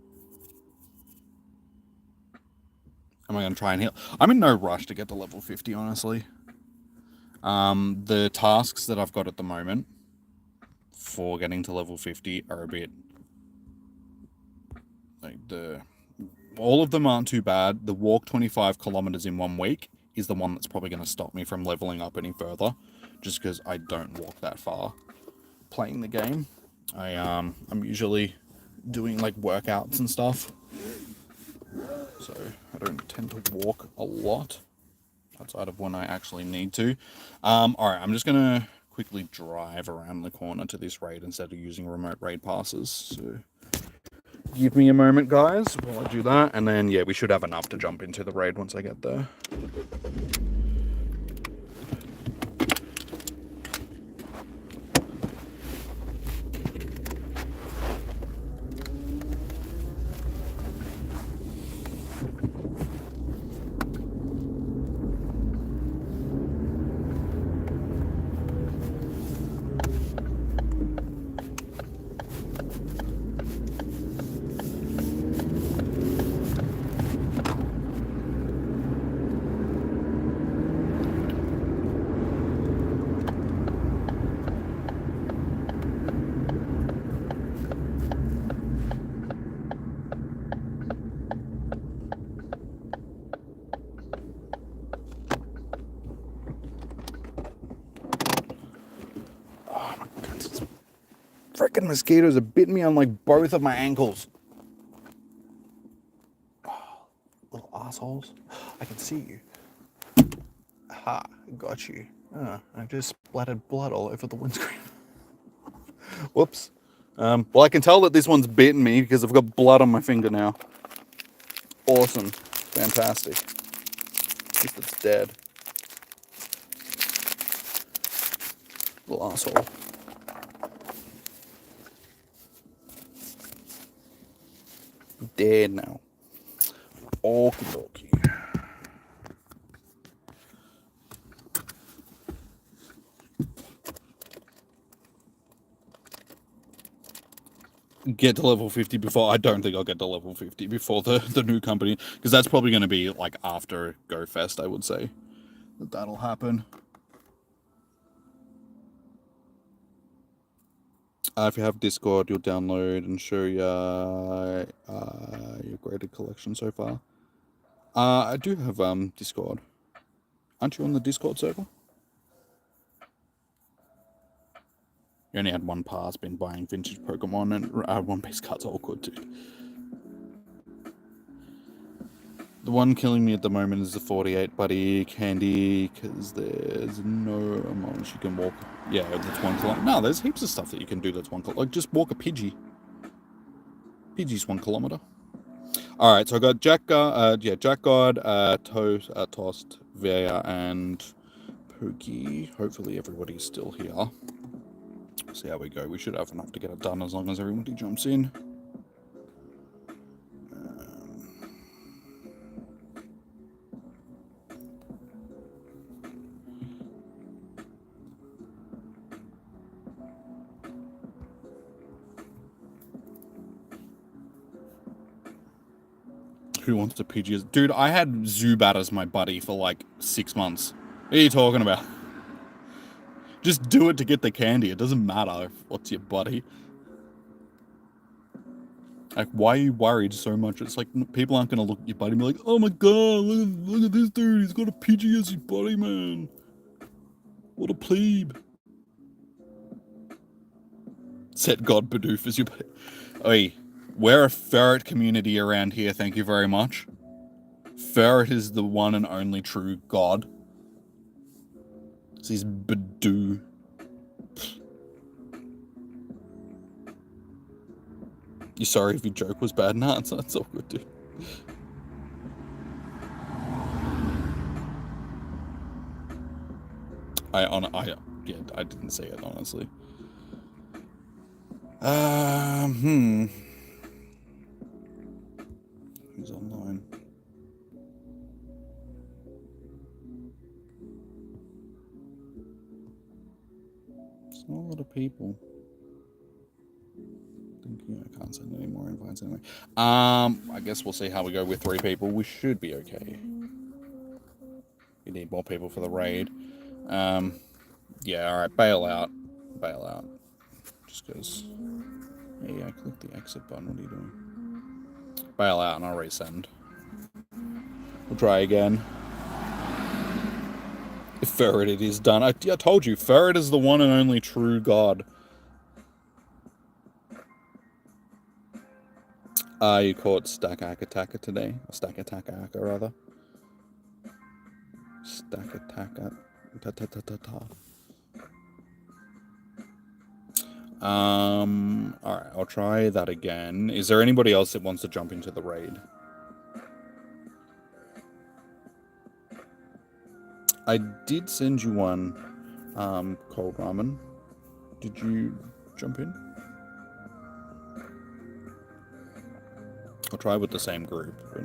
Am I going to try and heal? I'm in no rush to get to level 50, honestly. The tasks that I've got at the moment for getting to level 50 are a bit... like, all of them aren't too bad. The walk 25 kilometers in 1 week is the one that's probably going to stop me from leveling up any further, just because I don't walk that far playing the game. I'm usually doing like workouts and stuff, so I don't tend to walk a lot outside of when I actually need to. Alright, I'm just gonna quickly drive around the corner to this raid instead of using remote raid passes, so give me a moment, guys, while I do that, and then yeah, we should have enough to jump into the raid once I get there. Freaking mosquitoes have bitten me on like both of my ankles. Oh, little assholes. I can see you. Aha, got you. I've just splattered blood all over the windscreen. Whoops. Well, I can tell that this one's bitten me because I've got blood on my finger now. Awesome. Fantastic. At least it's dead. Little asshole. Dead now. Okie dokie. get to level 50 before. I don't think I'll get to level 50 before the new company, because that's probably going to be like after Go Fest, I would say. That'll happen. If you have Discord, you'll download and show your graded collection so far. I do have Discord. Aren't you on the Discord server? You only had one pass, been buying vintage Pokemon and One Piece cards, all good, dude. The one killing me at the moment is the 48 buddy candy, because there's no amount you can walk. Yeah, that's 1 kilometer. No, there's heaps of stuff that you can do that's 1 kilometer. Like, just walk a Pidgey. Pidgey's 1 kilometer. Alright, so I got Jack God, Toast, Vea, and Pookie. Hopefully everybody's still here. See how we go. We should have enough to get it done as long as everybody jumps in. Who wants to PG? Dude, I had Zubat as my buddy for like 6 months. What are you talking about? Just do it to get the candy. It doesn't matter what's your buddy. Like, why are you worried so much? It's like, people aren't going to look at your buddy and be like, oh my god, look at this dude. He's got a Pidgey as his buddy, man. What a plebe. Set God Bidoof as your buddy. Oi, we're a ferret community around here, thank you very much. Ferret is the one and only true god. This is Bidoo. You sorry if your joke was bad? Nah, it's all good, dude. I didn't say it, honestly. Who's online? It's not a lot of people. I can't send any more invites anyway. I guess we'll see how we go with 3 people. We should be okay. We need more people for the raid. Yeah, alright, bail out. Bail out. Just because... Hey, I clicked the exit button. What are you doing? Bail out and I'll resend. We'll try again. If Ferret it is done. I told you, Ferret is the one and only true god. You caught Stack-a-Taka today? Or Stack-a-Taka-Aka, rather. Stack-a-Taka... Ta-ta-ta-ta-ta. Alright, I'll try that again. Is there anybody else that wants to jump into the raid? I did send you one, cold ramen. Did you jump in? I'll try with the same group. But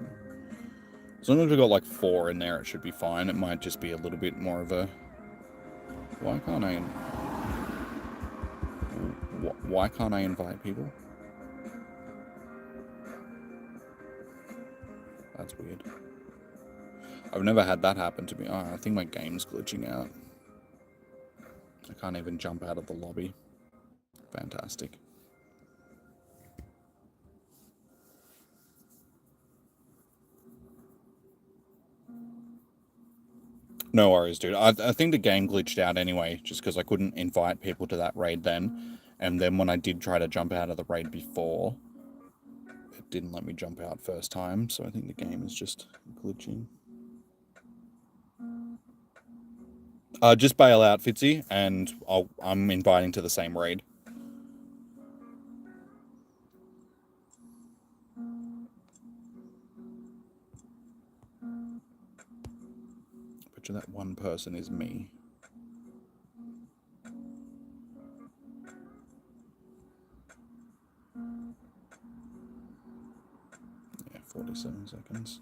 as long as we've got like 4 in there, it should be fine. It might just be a little bit more of a... Why can't I invite people? That's weird. I've never had that happen to me. Oh, I think my game's glitching out. I can't even jump out of the lobby. Fantastic. No worries, dude. I think the game glitched out anyway, just because I couldn't invite people to that raid then. And then when I did try to jump out of the raid before, it didn't let me jump out first time. So I think the game is just glitching. Just bail out, Fitzy, and I'm inviting to the same raid. Bet you that one person is me. Yeah, 47 seconds.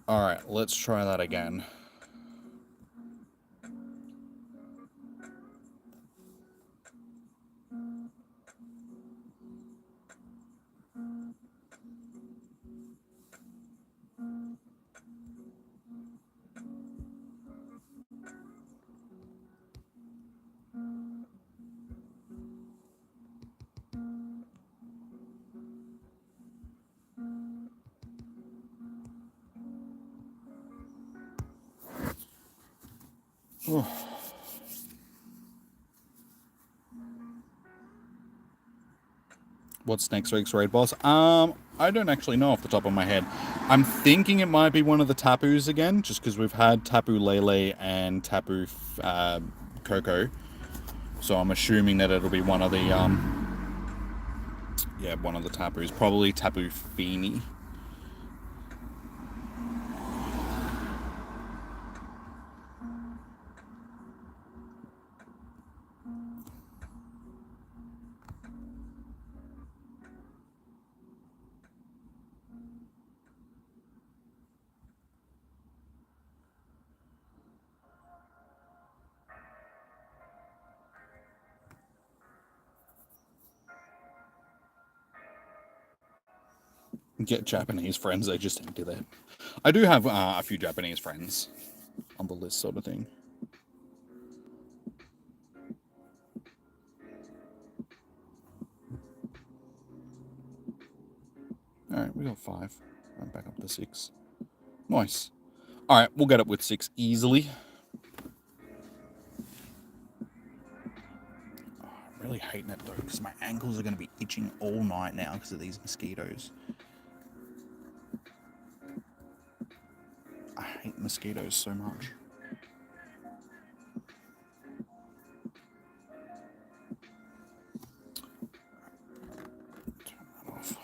Alright, let's try that again. What's next week's raid boss? I don't actually know off the top of my head. I'm thinking it might be one of the Tapus again, just because we've had Tapu Lele and Tapu Coco. So I'm assuming that it'll be one of the yeah, one of the Tapus, probably Tapu Fini. Get Japanese friends, they just empty that. I do have a few Japanese friends on the list, sort of thing. Alright, we got 5. I'm back up to 6. Nice. Alright, we'll get up with 6 easily. Oh, I'm really hating it though, because my ankles are going to be itching all night now because of these mosquitoes. I hate mosquitoes so much. Turn that off.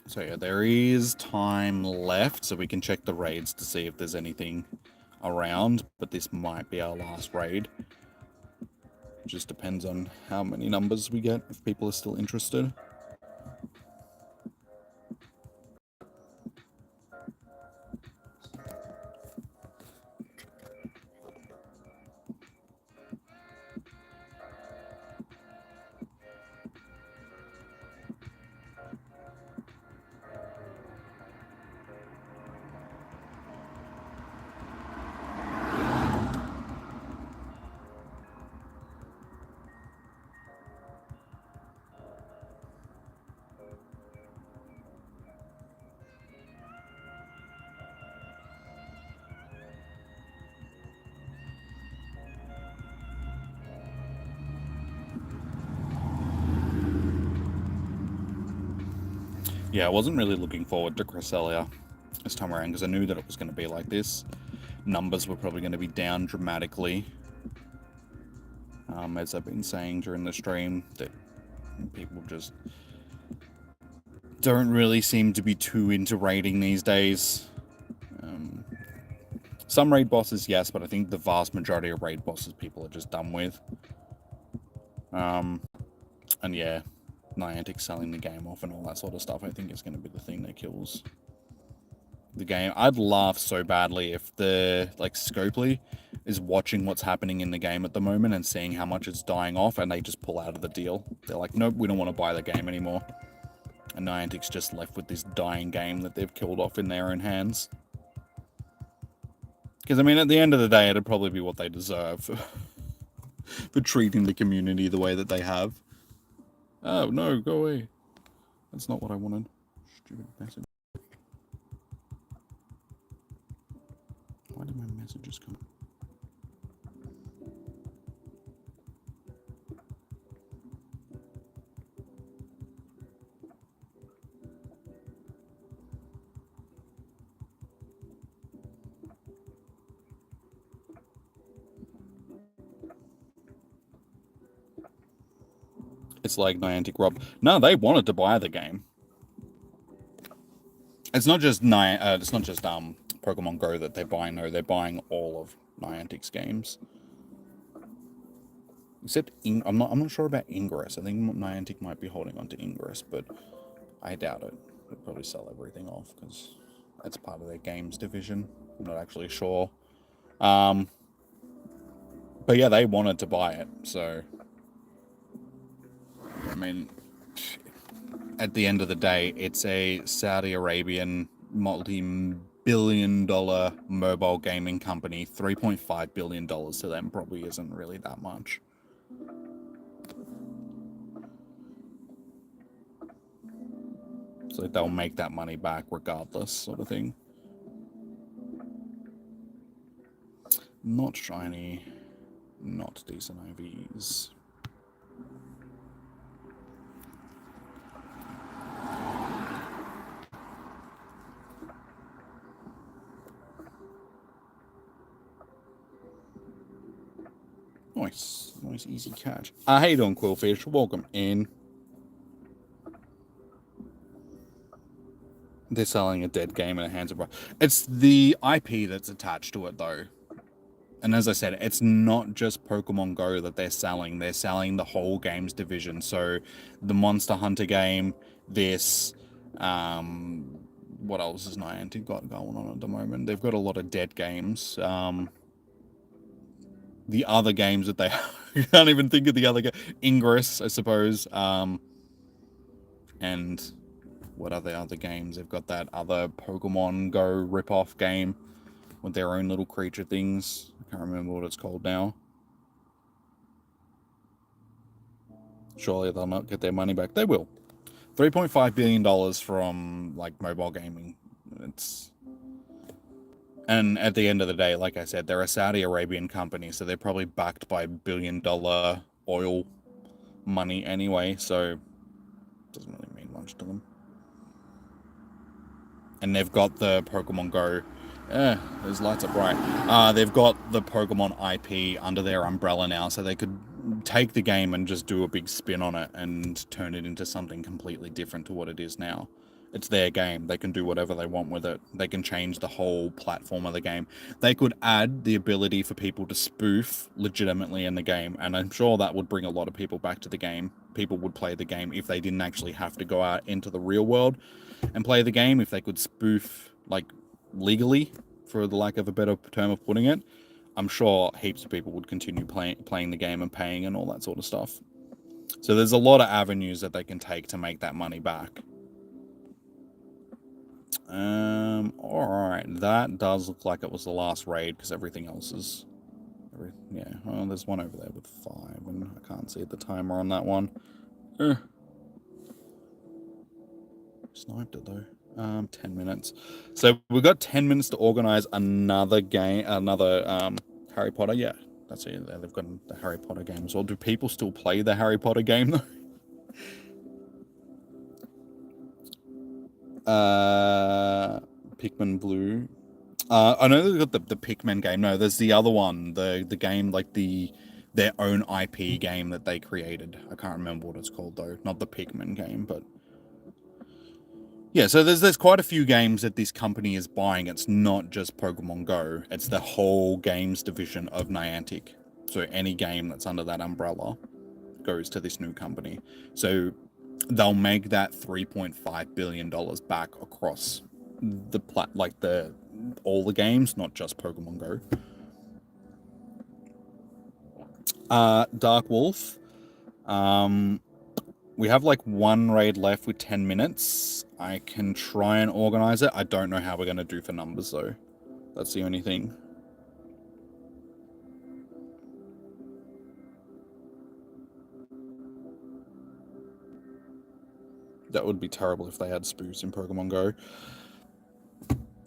So yeah, there is time left, so we can check the raids to see if there's anything around, but this might be our last raid. Just depends on how many numbers we get, if people are still interested. Yeah, I wasn't really looking forward to Cresselia this time around because I knew that it was going to be like this. Numbers were probably going to be down dramatically. As I've been saying during the stream, that people just don't really seem to be too into raiding these days. Some raid bosses, yes, but I think the vast majority of raid bosses people are just done with. And yeah, Niantic selling the game off and all that sort of stuff, I think is going to be the thing that kills the game. I'd laugh so badly if the, like, Scopely is watching what's happening in the game at the moment and seeing how much it's dying off, and they just pull out of the deal. They're like, nope, we don't want to buy the game anymore. And Niantic's just left with this dying game that they've killed off in their own hands. Because, I mean, at the end of the day, it'd probably be what they deserve for treating the community the way that they have. Oh, no, go away. That's not what I wanted. Stupid message. Why did my messages come? It's like Niantic Rob. No, they wanted to buy the game. It's not just Pokemon Go that they're buying. No, they're buying all of Niantic's games. Except I'm not sure about Ingress. I think Niantic might be holding on to Ingress, but I doubt it. They'll probably sell everything off because that's part of their games division. I'm not actually sure. But yeah, they wanted to buy it, so I mean, at the end of the day, it's a Saudi Arabian multi-billion billion mobile gaming company. $3.5 billion to them probably isn't really that much. So they'll make that money back regardless, sort of thing. Not shiny, not decent IVs. Nice, nice, easy catch. How you doing, Quillfish? Welcome in. They're selling a dead game in the hands of... It's the IP that's attached to it, though. And as I said, it's not just Pokemon Go that they're selling. They're selling the whole games division. So the Monster Hunter game, this... what else has Niantic got going on at the moment? They've got a lot of dead games. The other games that they... I can't even think of the other... Ingress, I suppose. And... what are the other games? They've got that other Pokemon Go rip-off game with their own little creature things. I can't remember what it's called now. Surely they'll not get their money back. They will. $3.5 billion from, like, mobile gaming. It's... And at the end of the day, like I said, they're a Saudi Arabian company, so they're probably backed by billion-dollar oil money anyway, so it doesn't really mean much to them. And they've got the Pokemon Go. Those lights are bright. They've got the Pokemon IP under their umbrella now, so they could take the game and just do a big spin on it and turn it into something completely different to what it is now. It's their game. They can do whatever they want with it. They can change the whole platform of the game. They could add the ability for people to spoof legitimately in the game, and I'm sure that would bring a lot of people back to the game. People would play the game if they didn't actually have to go out into the real world and play the game. If they could spoof, like, legally, for the lack of a better term of putting it, I'm sure heaps of people would continue playing the game and paying and all that sort of stuff. So there's a lot of avenues that they can take to make that money back. Alright, that does look like it was the last raid, because everything else is... yeah, oh, there's one over there with 5, and I can't see the timer on that one. Sniped it, though. 10 minutes. So we've got 10 minutes to organize another game, another Harry Potter. Yeah, that's it. They've got the Harry Potter game as well. Do people still play the Harry Potter game, though? Pikmin Blue. I know they've got the Pikmin game. No, there's the other one. The game, like their own IP game that they created. I can't remember what it's called, though. Not the Pikmin game, but... yeah, so there's quite a few games that this company is buying. It's not just Pokemon Go. It's the whole games division of Niantic. So any game that's under that umbrella goes to this new company. So they'll make that $3.5 billion back across the all the games, not just Pokemon Go. Dark Wolf. We have like one raid left with 10 minutes. I can try and organize it. I don't know how we're going to do for numbers, though. That's the only thing. That would be terrible if they had spoofs in Pokemon Go.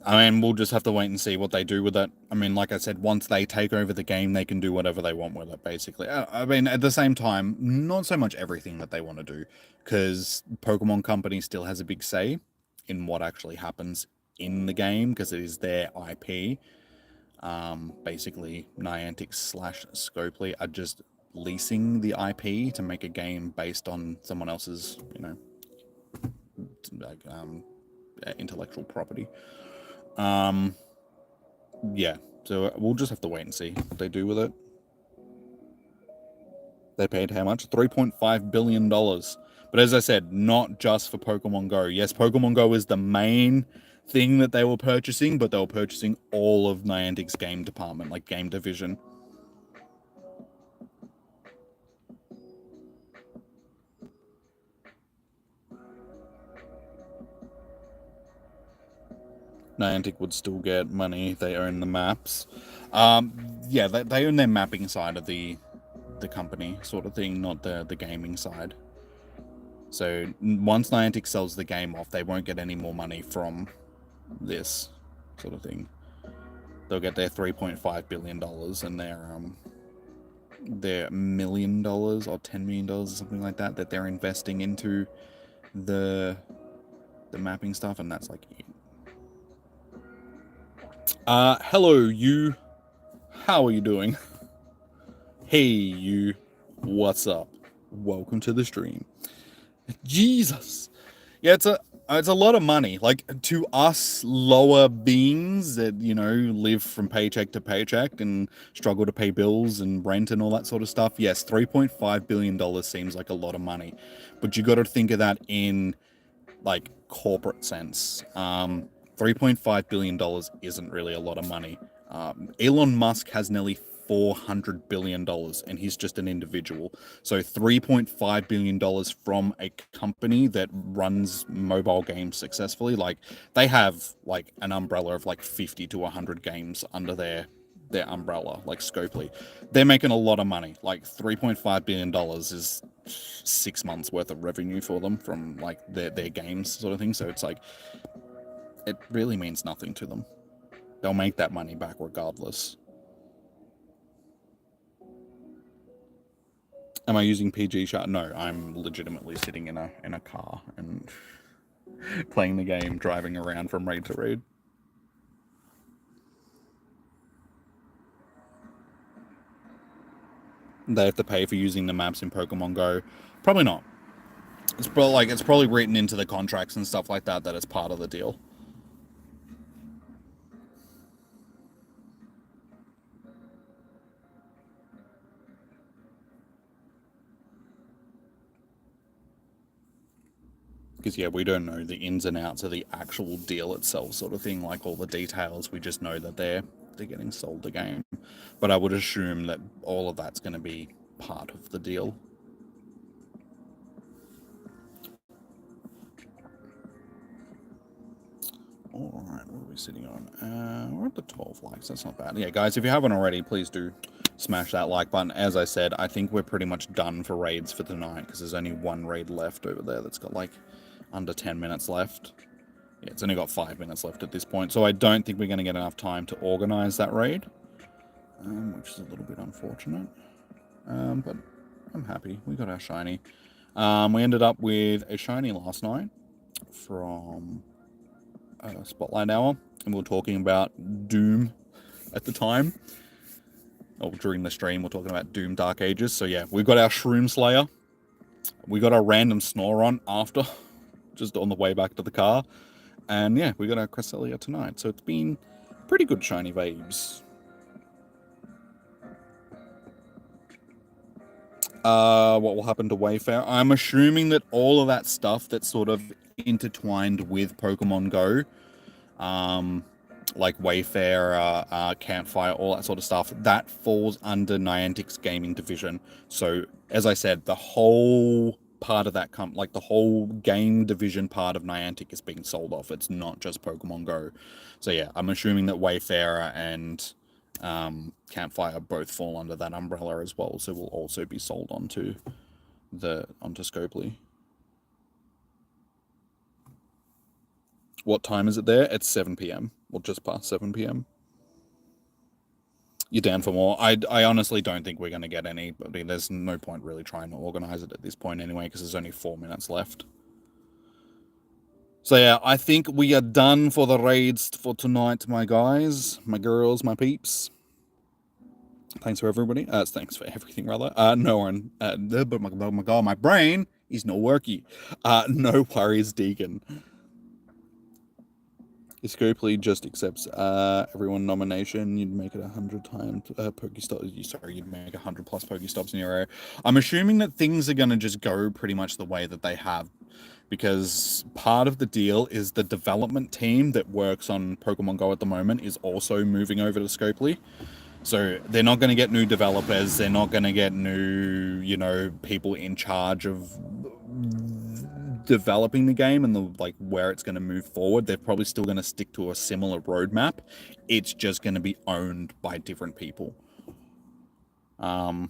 I mean, we'll just have to wait and see what they do with it. I mean, like I said, once they take over the game, they can do whatever they want with it, basically. I mean, at the same time, not so much everything that they want to do, because Pokemon Company still has a big say in what actually happens in the game, because it is their IP. Basically, Niantic / Scopely are just leasing the IP to make a game based on someone else's, you know, like, intellectual property. Yeah, so we'll just have to wait and see what they do with it. They paid how much? $3.5 billion. But as I said, not just for Pokemon Go. Yes, Pokemon Go is the main thing that they were purchasing, but they were purchasing all of Niantic's game department, like game division. Niantic would still get money. They own the maps. Yeah, they own their mapping side of the company sort of thing, not the gaming side. So once Niantic sells the game off, they won't get any more money from this sort of thing. They'll get their $3.5 billion and their $1 million or $10 million or something like that they're investing into the mapping stuff, and that's like it. Hello you. How are you doing? Hey you. What's up? Welcome to the stream. Jesus. Yeah, it's a lot of money. Like, to us lower beings that, you know, live from paycheck to paycheck and struggle to pay bills and rent and all that sort of stuff, yes, $3.5 billion seems like a lot of money. But you got to think of that in, like, corporate sense. $3.5 billion isn't really a lot of money. Elon Musk has nearly $400 billion, and he's just an individual. So $3.5 billion from a company that runs mobile games successfully. Like, they have like an umbrella of like 50 to 100 games under their umbrella, like Scopely. They're making a lot of money. Like $3.5 billion is 6 months worth of revenue for them from like their games sort of thing. So it's like, it really means nothing to them. They'll make that money back regardless. Am I using PG Shark? No, I'm legitimately sitting in a car and playing the game, driving around from raid to raid. They have to pay for using the maps in Pokemon Go. Probably not. It's probably written into the contracts and stuff like that it's part of the deal. Because, yeah, we don't know the ins and outs of the actual deal itself sort of thing, like all the details. We just know that they're getting sold the game. But I would assume that all of that's going to be part of the deal. Alright, what are we sitting on? We're at the 12 likes, that's not bad. Yeah, guys, if you haven't already, please do smash that like button. As I said, I think we're pretty much done for raids for tonight, because there's only one raid left over there that's got like under 10 minutes left. Yeah, it's only got 5 minutes left at this point, so I don't think we're going to get enough time to organize that raid, which is a little bit unfortunate. But I'm happy. We got our shiny. We ended up with a shiny last night from Spotlight Hour, and we were talking about Doom at the time. Or during the stream, we're talking about Doom Dark Ages. So yeah, we got our Shroom Slayer. We got our random Snorunt after, just on the way back to the car. And yeah, we got our Cresselia tonight. So it's been pretty good shiny vibes. What will happen to Wayfair? I'm assuming that all of that stuff that's sort of intertwined with Pokemon Go, like Wayfair, Campfire, all that sort of stuff, that falls under Niantic's gaming division. So, as I said, the whole part of that like the whole game division part of Niantic is being sold off. It's not just Pokemon Go. So yeah, I'm assuming that Wayfair and Campfire both fall under that umbrella as well, so will also be sold onto Scopely. What time is it there? It's 7 p.m. or just past 7 p.m. You're down for more? I honestly don't think we're going to get any, but there's no point really trying to organize it at this point anyway, because there's only 4 minutes left. So yeah, I think we are done for the raids for tonight, my guys, my girls, my peeps. Thanks for everybody. Thanks for everything, rather. No one. But my God, my brain is not working. No worries, Deacon. If Scopely just accepts everyone nomination, you'd make it 100 times Pokestops. Sorry, you'd make 100 plus Pokestops in your area. I'm assuming that things are going to just go pretty much the way that they have, because part of the deal is the development team that works on Pokemon Go at the moment is also moving over to Scopely. So they're not going to get new developers. They're not going to get new, people in charge of developing the game and the like where it's going to move forward, they're probably still going to stick to a similar roadmap. It's just going to be owned by different people. And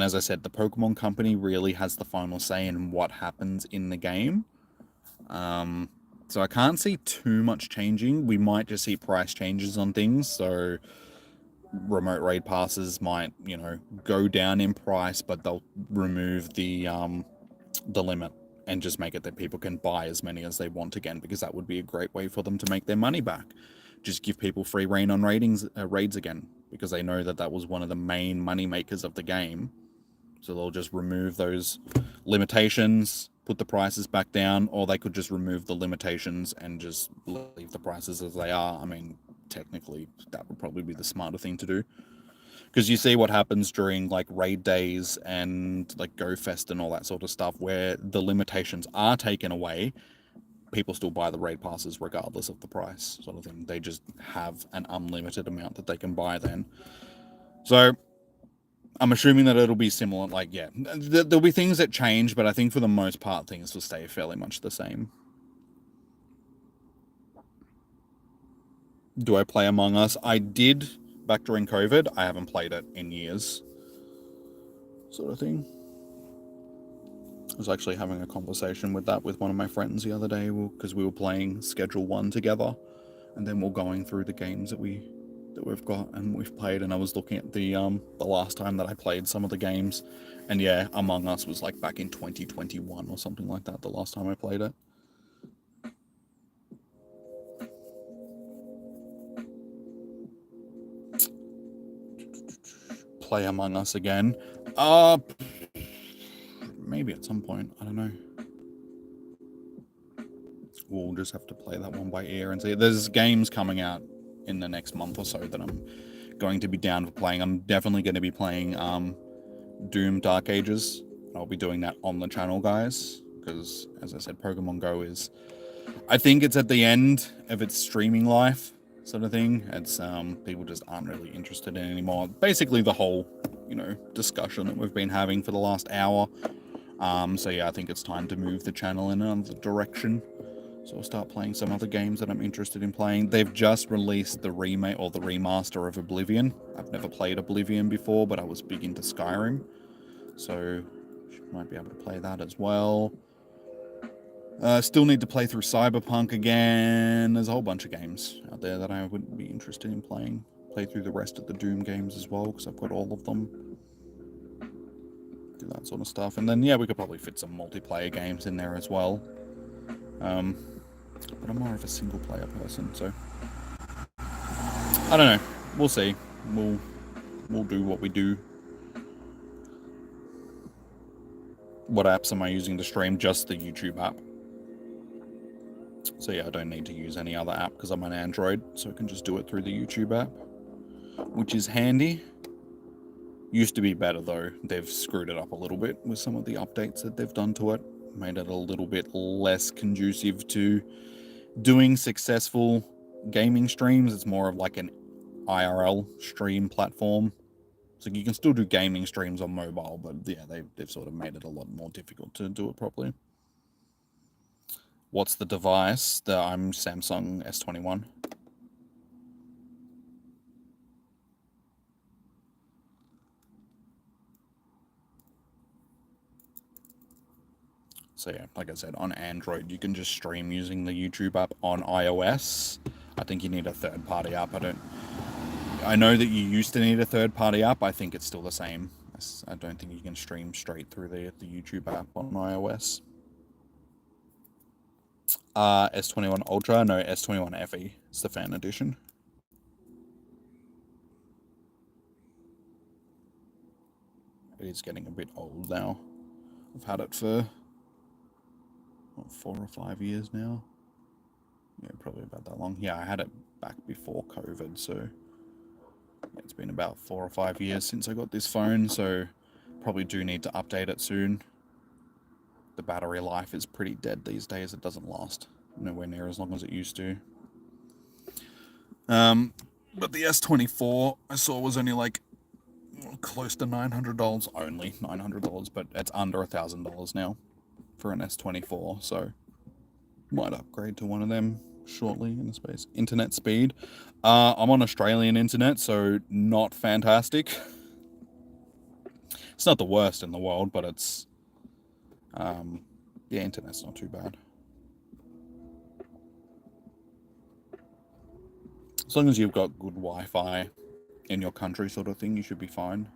as I said, the Pokemon Company really has the final say in what happens in the game. So I can't see too much changing. We might just see price changes on things. So remote raid passes might, you know, go down in price, but they'll remove the limit and just make it that people can buy as many as they want again, because that would be a great way for them to make their money back. Just give people free reign on raids again, because they know that that was one of the main money makers of the game. So they'll just remove those limitations, put the prices back down, or they could just remove the limitations and just leave the prices as they are. I mean, technically, that would probably be the smarter thing to do. Because you see what happens during like raid days and like Go Fest and all that sort of stuff, where the limitations are taken away, people still buy the raid passes regardless of the price, sort of thing. They just have an unlimited amount that they can buy then. So I'm assuming that it'll be similar. Like, yeah, there'll be things that change, but I think for the most part, things will stay fairly much the same. Do I play Among Us? I did back during COVID. I haven't played it in years, sort of thing. I was actually having a conversation with one of my friends the other day, because we were playing Schedule 1 together, and then we're going through the games that we've got and we've played, and I was looking at the last time that I played some of the games, and yeah, Among Us was like back in 2021 or something like that, the last time I played it. Play Among Us again? Maybe at some point. I don't know. We'll just have to play that one by ear and see. There's games coming out in the next month or so that I'm going to be down for playing. I'm definitely going to be playing Doom Dark Ages. I'll be doing that on the channel, guys, because as I said, Pokemon Go is, I think it's at the end of its streaming life, sort of thing. It's people just aren't really interested in it anymore. Basically the whole, you know, discussion that we've been having for the last hour. So yeah, I think it's time to move the channel in another direction. So I'll start playing some other games that I'm interested in playing. They've just released the remake or the remaster of Oblivion. I've never played Oblivion before, but I was big into Skyrim, so might be able to play that as well. Still need to play through Cyberpunk again. There's a whole bunch of games out there that I would be interested in playing. Play through the rest of the Doom games as well, because I've got all of them. Do that sort of stuff. And then, yeah, we could probably fit some multiplayer games in there as well. But I'm more of a single player person, so I don't know. We'll see. We'll do what we do. What apps am I using to stream? Just the YouTube app. So yeah, I don't need to use any other app because I'm on Android, so I can just do it through the YouTube app, which is handy. Used to be better though. They've screwed it up a little bit with some of the updates that they've done to it. Made it a little bit less conducive to doing successful gaming streams. It's more of like an IRL stream platform. So you can still do gaming streams on mobile, but yeah, they've sort of made it a lot more difficult to do it properly. What's the device? I'm Samsung S21. So yeah, like I said, on Android, you can just stream using the YouTube app. On iOS, I think you need a third-party app. I know that you used to need a third-party app. I think it's still the same. I don't think you can stream straight through the YouTube app on iOS. S21 Ultra, no, S21 FE. It's the fan edition. It is getting a bit old now. I've had it for 4 or 5 years now. Yeah, probably about that long. Yeah, I had it back before COVID, so it's been about 4 or 5 years since I got this phone, so probably do need to update it soon. The battery life is pretty dead these days. It doesn't last nowhere near as long as it used to. But the S24 I saw was only like close to $900, only $900, but it's under $1,000 now for an S24, so might upgrade to one of them shortly in the space. Internet speed. I'm on Australian internet, so not fantastic. It's not the worst in the world, but it's yeah, internet's not too bad. As long as you've got good Wi-Fi in your country sort of thing, you should be fine.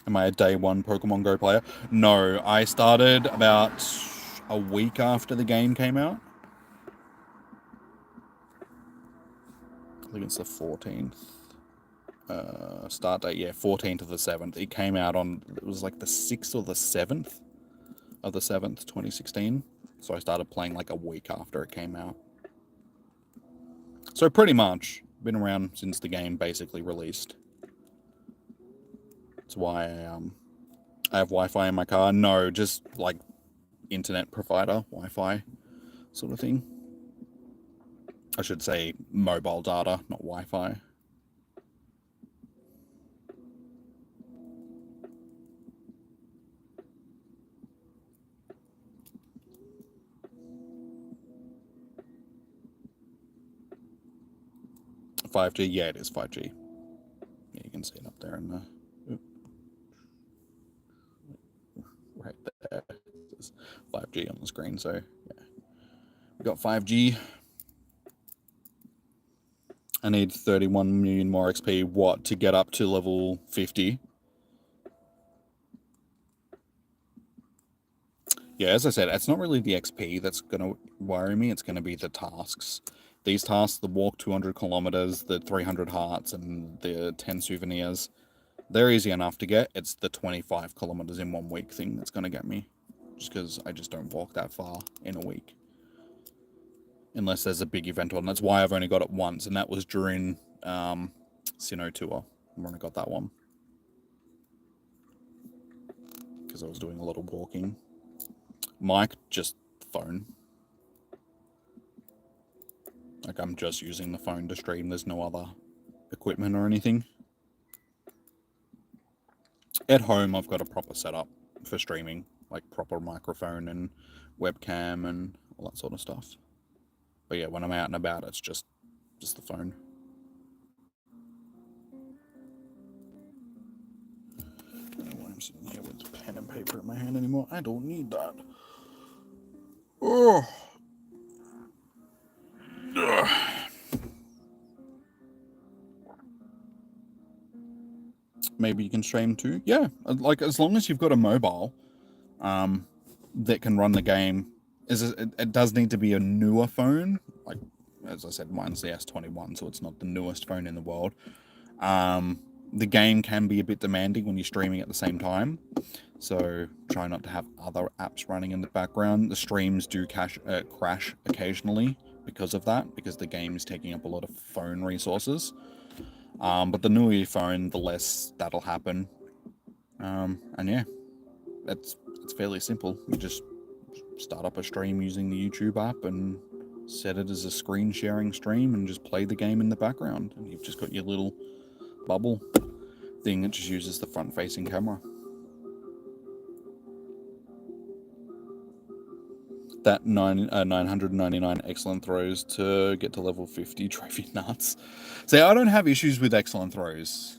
Am I a day one Pokemon Go player? No, I started about a week after the game came out. I think it's the 14th. Start date, yeah, 14th of the 7th. It came out on, it was like the 6th or the 7th of the 7th, 2016. So I started playing like a week after it came out. So pretty much been around since the game basically released. That's why I have Wi-Fi in my car. No, just like internet provider Wi-Fi sort of thing. I should say mobile data, not Wi-Fi. .5G, yeah, it is 5G. Yeah, you can see it up there in the right there. There's 5G on the screen, so yeah, we got 5G. I need 31 million more XP. What to get up to level 50? Yeah, as I said, it's not really the XP that's going to worry me. It's going to be the tasks. These tasks, the walk 200 kilometers, the 300 hearts, and the 10 souvenirs, they're easy enough to get. It's the 25 kilometers in 1 week thing that's going to get me. Just because I just don't walk that far in a week. Unless there's a big event on. That's why I've only got it once, and that was during Sinnoh Tour. I've only got that one. Because I was doing a lot of walking. Mic, just phone. Like, I'm just using the phone to stream. There's no other equipment or anything. At home, I've got a proper setup for streaming. Like, proper microphone and webcam and all that sort of stuff. But yeah, when I'm out and about, it's just the phone. I don't know why I'm sitting here with pen and paper in my hand anymore. I don't need that. Oh. Ugh. Maybe you can stream too. Yeah, like as long as you've got a mobile that can run the game. It does need to be a newer phone. Like, as I said, mine's the S21, so it's not the newest phone in the world. The game can be a bit demanding when you're streaming at the same time, so try not to have other apps running in the background. The streams do crash occasionally because of that, because the game is taking up a lot of phone resources. But the newer your phone, the less that'll happen. And yeah, it's fairly simple. You just start up a stream using the YouTube app and set it as a screen sharing stream and just play the game in the background. And you've just got your little bubble thing that just uses the front facing camera. That 999 excellent throws to get to level 50 trophy nuts. See, I don't have issues with excellent throws.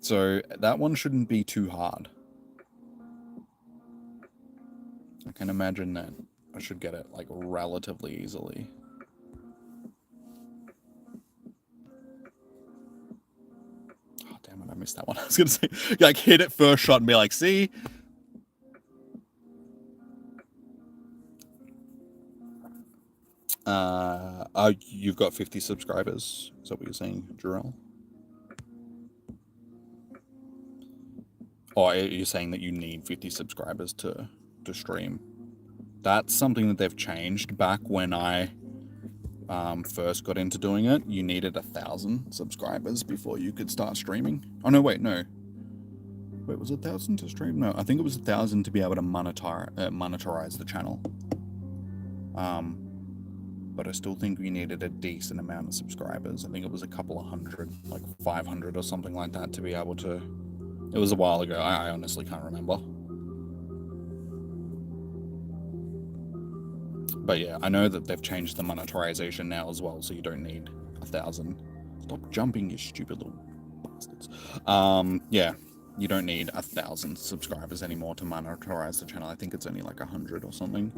So that one shouldn't be too hard. I can imagine that I should get it like relatively easily. Oh, damn it, I missed that one. I was going to say, like, hit it first shot and be like, see? You've got 50 subscribers. Is that what you're saying, Jarrell? Or are you saying that you need 50 subscribers to stream? That's something that they've changed. Back when I first got into doing it, you needed 1,000 subscribers before you could start streaming. Oh, no, wait, no. Wait, was it 1,000 to stream? No, I think it was 1,000 to be able to monetize the channel. But I still think we needed a decent amount of subscribers. I think it was a couple of hundred, like 500 or something like that, to be able to It was a while ago. I honestly can't remember. But yeah, I know that they've changed the monetization now as well, so you don't need 1,000. Stop jumping, you stupid little bastards. Yeah, you don't need 1,000 subscribers anymore to monetize the channel. I think it's only like 100 or something.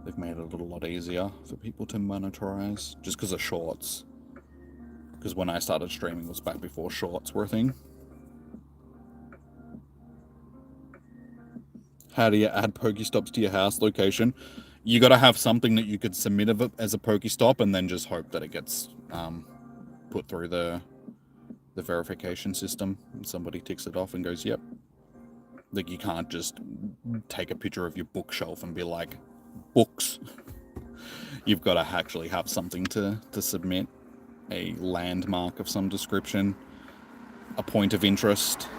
They've made it a lot easier for people to monetize, just because of shorts. Because when I started streaming, it was back before shorts were a thing. How do you add Pokestops to your house location? You got to have something that you could submit of it as a Pokestop, and then just hope that it gets put through the verification system. And somebody ticks it off and goes, "Yep." Like, you can't just take a picture of your bookshelf and be like, "Books." You've got to actually have something to submit, a landmark of some description, a point of interest.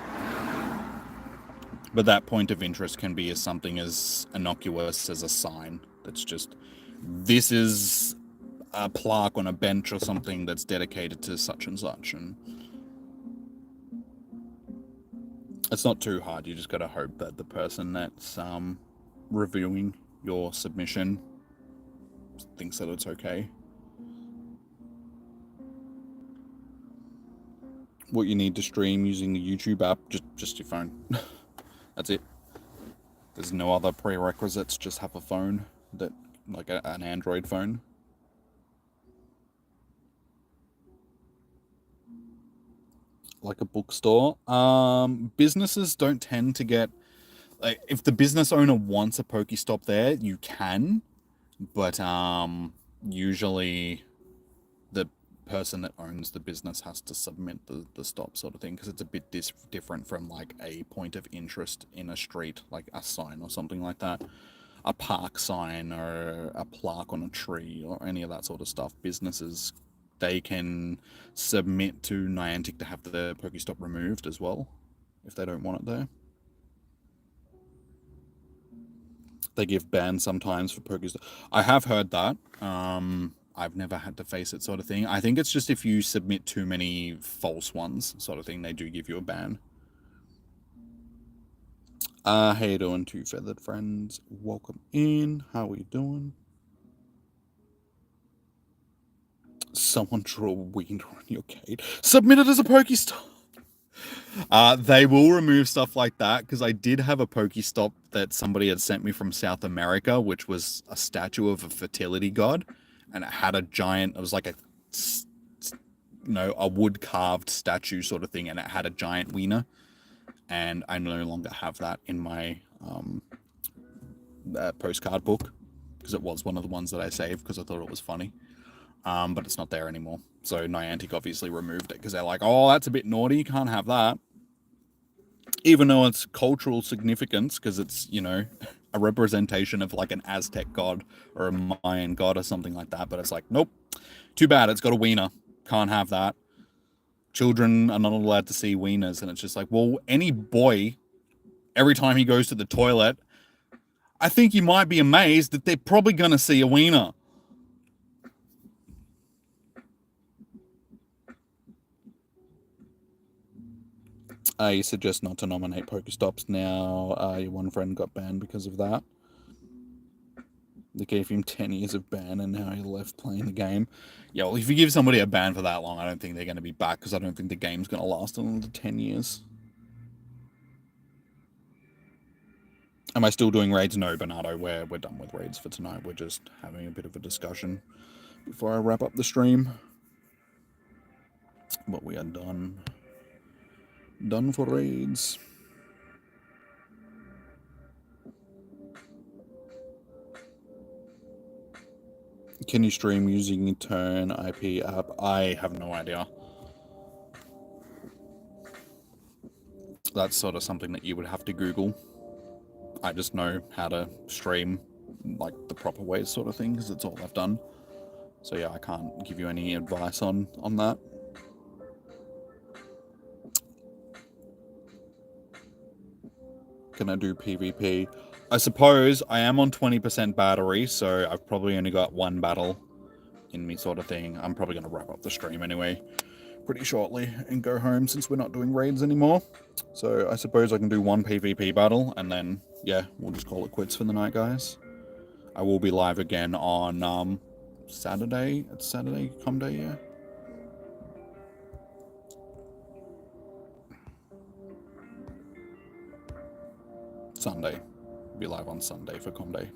But that point of interest can be as something as innocuous as a sign that's just, this is a plaque on a bench or something that's dedicated to such and such. And it's not too hard. You just got to hope that the person that's reviewing your submission thinks that it's okay. What you need to stream using the YouTube app, just your phone. That's it. There's no other prerequisites. Just have a phone, that like an Android phone. Like a bookstore. Businesses don't tend to get, like, if the business owner wants a Pokestop there, you can, but usually the person that owns the business has to submit the stop, sort of thing, because it's a bit different from like a point of interest in a street, like a sign or something like that, a park sign or a plaque on a tree or any of that sort of stuff. Businesses, they can submit to Niantic to have the Pokestop removed as well if they don't want it there. They give bans sometimes for Pokestop. I have heard that. I've never had to face it, sort of thing. I think it's just if you submit too many false ones, sort of thing, they do give you a ban. How you doing, two feathered friends? Welcome in. How are you doing? Someone draw a wiener on your gate. Submit it as a Pokestop. They will remove stuff like that, because I did have a Pokestop that somebody had sent me from South America, which was a statue of a fertility god, and it had a giant, it was like a wood carved statue sort of thing, and it had a giant wiener, and I no longer have that in my postcard book, because it was one of the ones that I saved because I thought it was funny. But it's not there anymore. So Niantic obviously removed it because they're like, oh, that's a bit naughty, you can't have that. Even though it's cultural significance, because it's, a representation of like an Aztec god or a Mayan god or something like that. But it's like, nope, too bad, it's got a wiener, can't have that. Children are not allowed to see wieners. And it's just like, well, any boy, every time he goes to the toilet, I think you might be amazed that they're probably going to see a wiener. You suggest not to nominate Pokestops now. Your one friend got banned because of that. They gave him 10 years of ban and now he left playing the game. Yeah, well, if you give somebody a ban for that long, I don't think they're going to be back, because I don't think the game's going to last another 10 years. Am I still doing raids? No, Bernardo, we're done with raids for tonight. We're just having a bit of a discussion before I wrap up the stream. But we are done. Done for raids. Can you stream using Turn IP app? I have no idea. That's sort of something that you would have to Google. I just know how to stream like the proper way, sort of thing, because it's all I've done. So yeah, I can't give you any advice on that. Can I do PvP? I suppose. I am on 20% battery, so I've probably only got one battle in me, sort of thing. I'm probably going to wrap up the stream anyway. pretty shortly and go home since we're not doing raids anymore. So I suppose I can do one PvP battle and then, yeah, we'll just call it quits for the night, guys. I will be live again on Saturday. It's Saturday, com day, yeah. Sunday. Be live on Sunday for com day.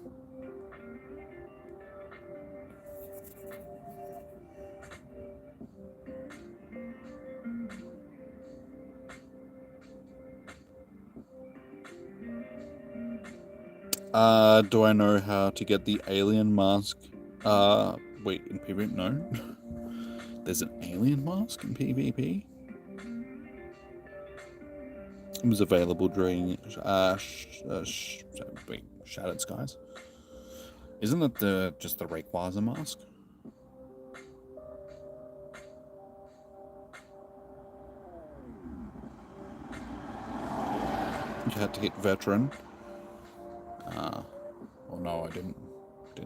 Do I know how to get the alien mask? Wait, in PvP? No. There's an alien mask in PvP? It was available during, wait, Shattered Skies? Isn't it just the Rayquaza mask? You had to hit veteran. Well, no, I didn't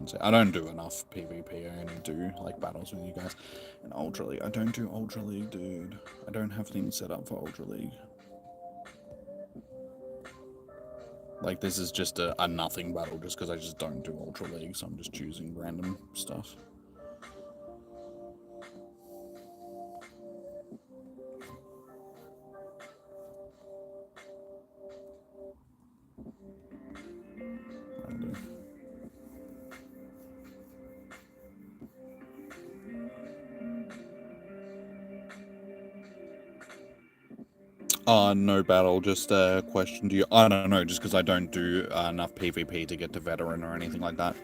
say. I don't do enough PvP. I only do like battles with you guys. And Ultra League. I don't do Ultra League, dude. I don't have things set up for Ultra League. Like, this is just a nothing battle just because I just don't do Ultra League, so I'm just choosing random stuff. No battle, just a question to you. I don't know, just because I don't do enough PvP to get to veteran or anything like that.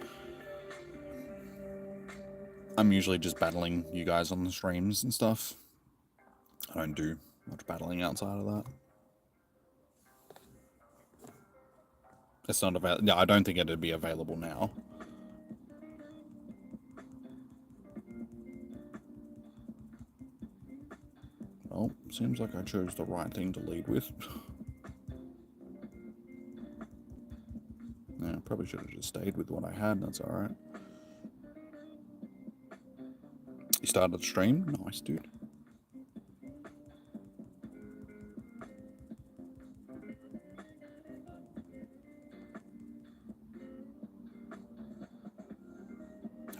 I'm usually just battling you guys on the streams and stuff. I don't do much battling outside of that. It's not available. Yeah, I don't think it'd be available now. Well, seems like I chose the right thing to lead with. Yeah, probably should have just stayed with what I had. That's alright. You started the stream? Nice, dude.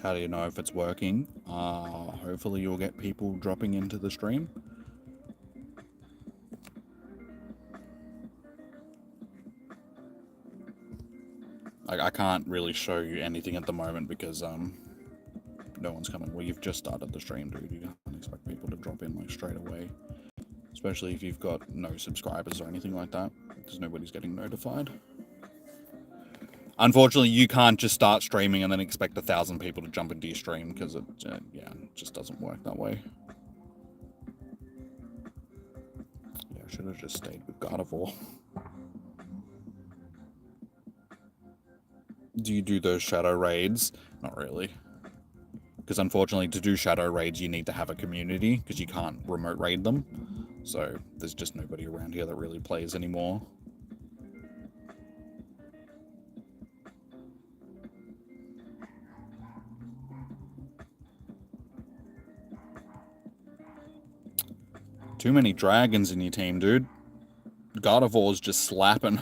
How do you know if it's working? Hopefully you'll get people dropping into the stream. I can't really show you anything at the moment because no one's coming. Well, you've just started the stream, dude. You can't expect people to drop in like straight away, especially if you've got no subscribers or anything like that, because nobody's getting notified. Unfortunately, you can't just start streaming and then expect 1,000 people to jump into your stream because it, yeah, it just doesn't work that way. Yeah, I should have just stayed with Gardevoir. Do you do those shadow raids? Not really. Because unfortunately, to do shadow raids, you need to have a community, because you can't remote raid them. So, there's just nobody around here that really plays anymore. Too many dragons in your team, dude. Gardevoir's just slapping.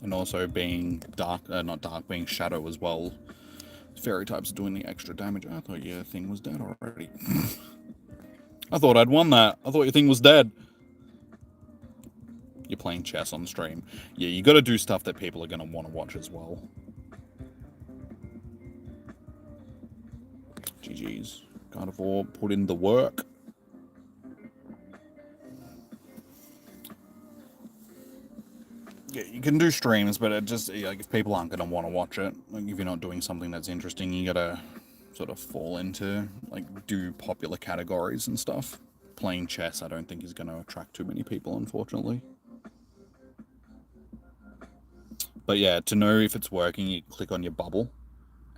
And also being dark, not dark, being shadow as well. Fairy types are doing the extra damage. I thought your thing was dead already. I thought I'd won that. I thought your thing was dead. You're playing chess on stream. Yeah, you gotta do stuff that people are gonna want to watch as well. GG's. Gardevoir put in the work. Yeah, you can do streams, but it just, like, if people aren't going to want to watch it, like, if you're not doing something that's interesting, you gotta sort of fall into, like, do popular categories and stuff. Playing chess, I don't think is going to attract too many people, unfortunately. But yeah, to know if it's working, you click on your bubble,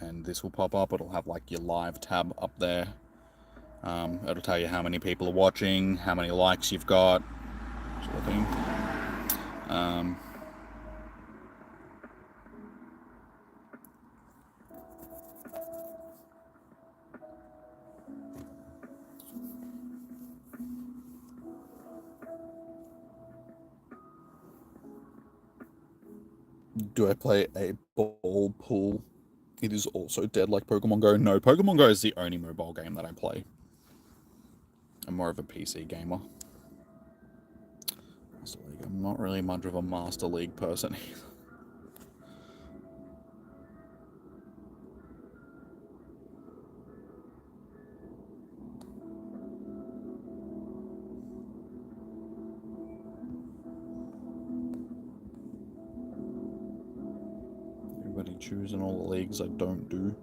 and this will pop up. It'll have, like, your live tab up there. It'll tell you how many people are watching, how many likes you've got, sort of thing. Do I play a ball pool? It is also dead like Pokemon Go. No, Pokemon Go is the only mobile game that I play. I'm more of a PC gamer. Master League. I'm not really much of a Master League person. Everybody choosing all the leagues I don't do.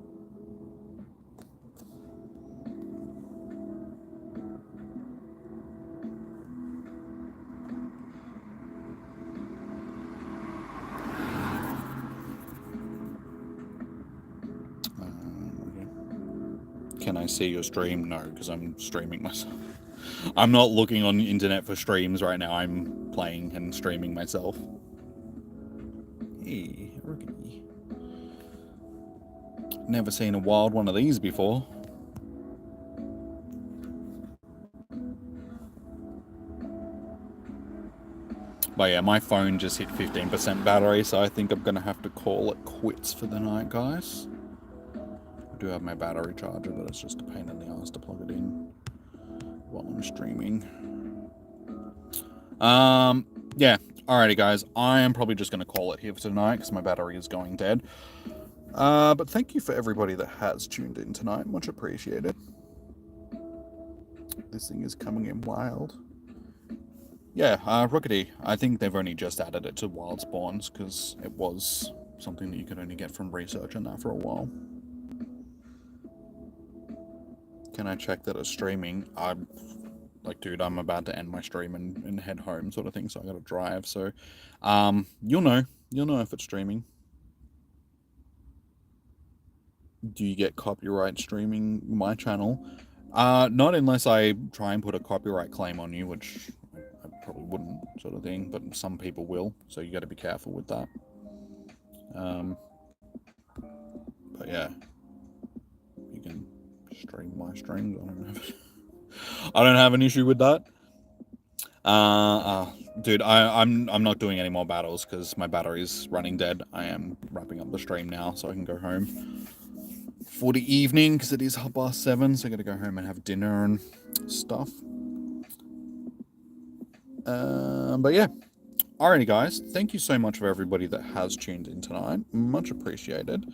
Can I see your stream? No, because I'm streaming myself. I'm not looking on the internet for streams right now. I'm playing and streaming myself. Hey, rookie. Never seen a wild one of these before. But yeah, my phone just hit 15% battery, so I think I'm going to have to call it quits for the night, guys. I do have my battery charger, but it's just a pain in the ass to plug it in while I'm streaming. Yeah. Alrighty, guys. I am probably just going to call it here for tonight because my battery is going dead. But thank you for everybody that has tuned in tonight. Much appreciated. This thing is coming in wild. Yeah, Rockety. I think they've only just added it to wild spawns because it was something that you could only get from research and that for a while. Can I check that it's streaming? I'm like, dude, I'm about to end my stream and head home sort of thing, so I gotta drive. So, you'll know if it's streaming. Do you get copyright streaming my channel? Not unless I try and put a copyright claim on you, which I probably wouldn't, sort of thing, but some people will, so you got to be careful with that. But yeah, you can stream my streams. I don't have an issue with that. Dude, I'm not doing any more battles because my battery's running dead. I am wrapping up the stream now so I can go home for the evening because it is 7:30, so I gotta go home and have dinner and stuff. But yeah. Alrighty, guys. Thank you so much for everybody that has tuned in tonight. Much appreciated.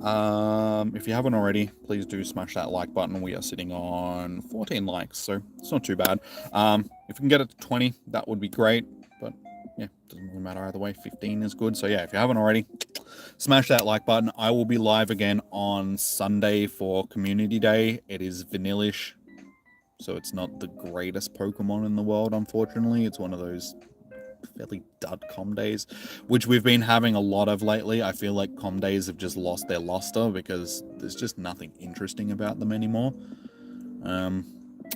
If you haven't already, please do smash that like button. We are sitting on 14 likes, so it's not too bad. If we can get it to 20, that would be great. But yeah, doesn't really matter either way. 15 is good. So yeah, if you haven't already, smash that like button. I will be live again on Sunday for Community Day. It is vanillish, so it's not the greatest Pokemon in the world, unfortunately. It's one of those fairly dud com days, which we've been having a lot of lately. I feel like com days have just lost their luster because there's just nothing interesting about them anymore.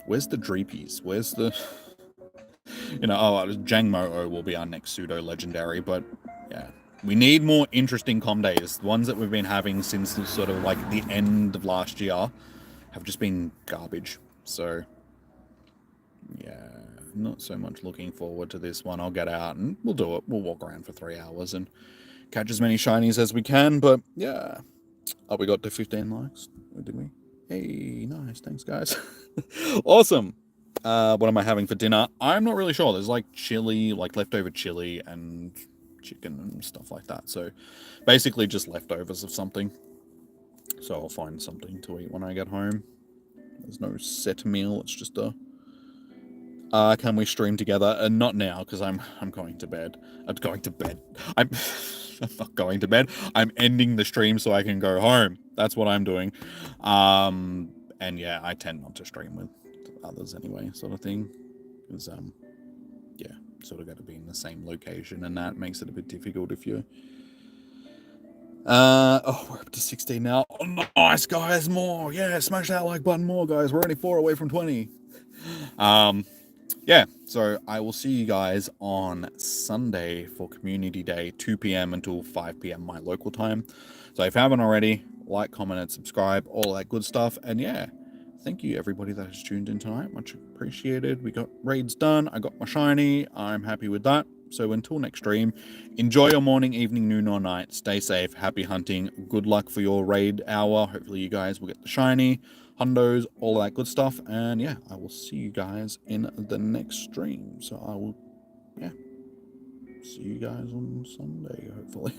Where's the Dreepies? Where's the... Jangmo-O will be our next pseudo legendary, but yeah, we need more interesting com days. The ones that we've been having since sort of like the end of last year have just been garbage. So yeah, not so much looking forward to this one. I'll get out and we'll do it. We'll walk around for 3 hours and catch as many shinies as we can. But yeah. Oh, we got to 15 likes, did we? Hey, nice. Thanks, guys. Awesome. What am I having for dinner? I'm not really sure. There's like chili, like leftover chili and chicken and stuff like that. So basically just leftovers of something. So I'll find something to eat when I get home. There's no set meal. It's just a... can we stream together? Not now, because I'm going to bed. I'm going to bed. I'm not going to bed. I'm ending the stream so I can go home. That's what I'm doing. And yeah, I tend not to stream with others anyway, sort of thing. Because, yeah, sort of got to be in the same location, and that makes it a bit difficult if you're... oh, we're up to 16 now. Oh, nice, guys, more. Yeah, smash that like button more, guys. We're only 4 away from 20. Yeah, so I will see you guys on Sunday for Community Day, 2 p.m. until 5 p.m. my local time. So if you haven't already, like, comment, and subscribe, all that good stuff. And yeah, thank you everybody that has tuned in tonight. Much appreciated. We got raids done. I got my shiny. I'm happy with that. So until next stream, enjoy your morning, evening, noon, or night. Stay safe. Happy hunting. Good luck for your raid hour. Hopefully you guys will get the shiny, hundos, all that good stuff. And yeah, I will see you guys in the next stream. So I will, yeah, see you guys on Sunday, hopefully.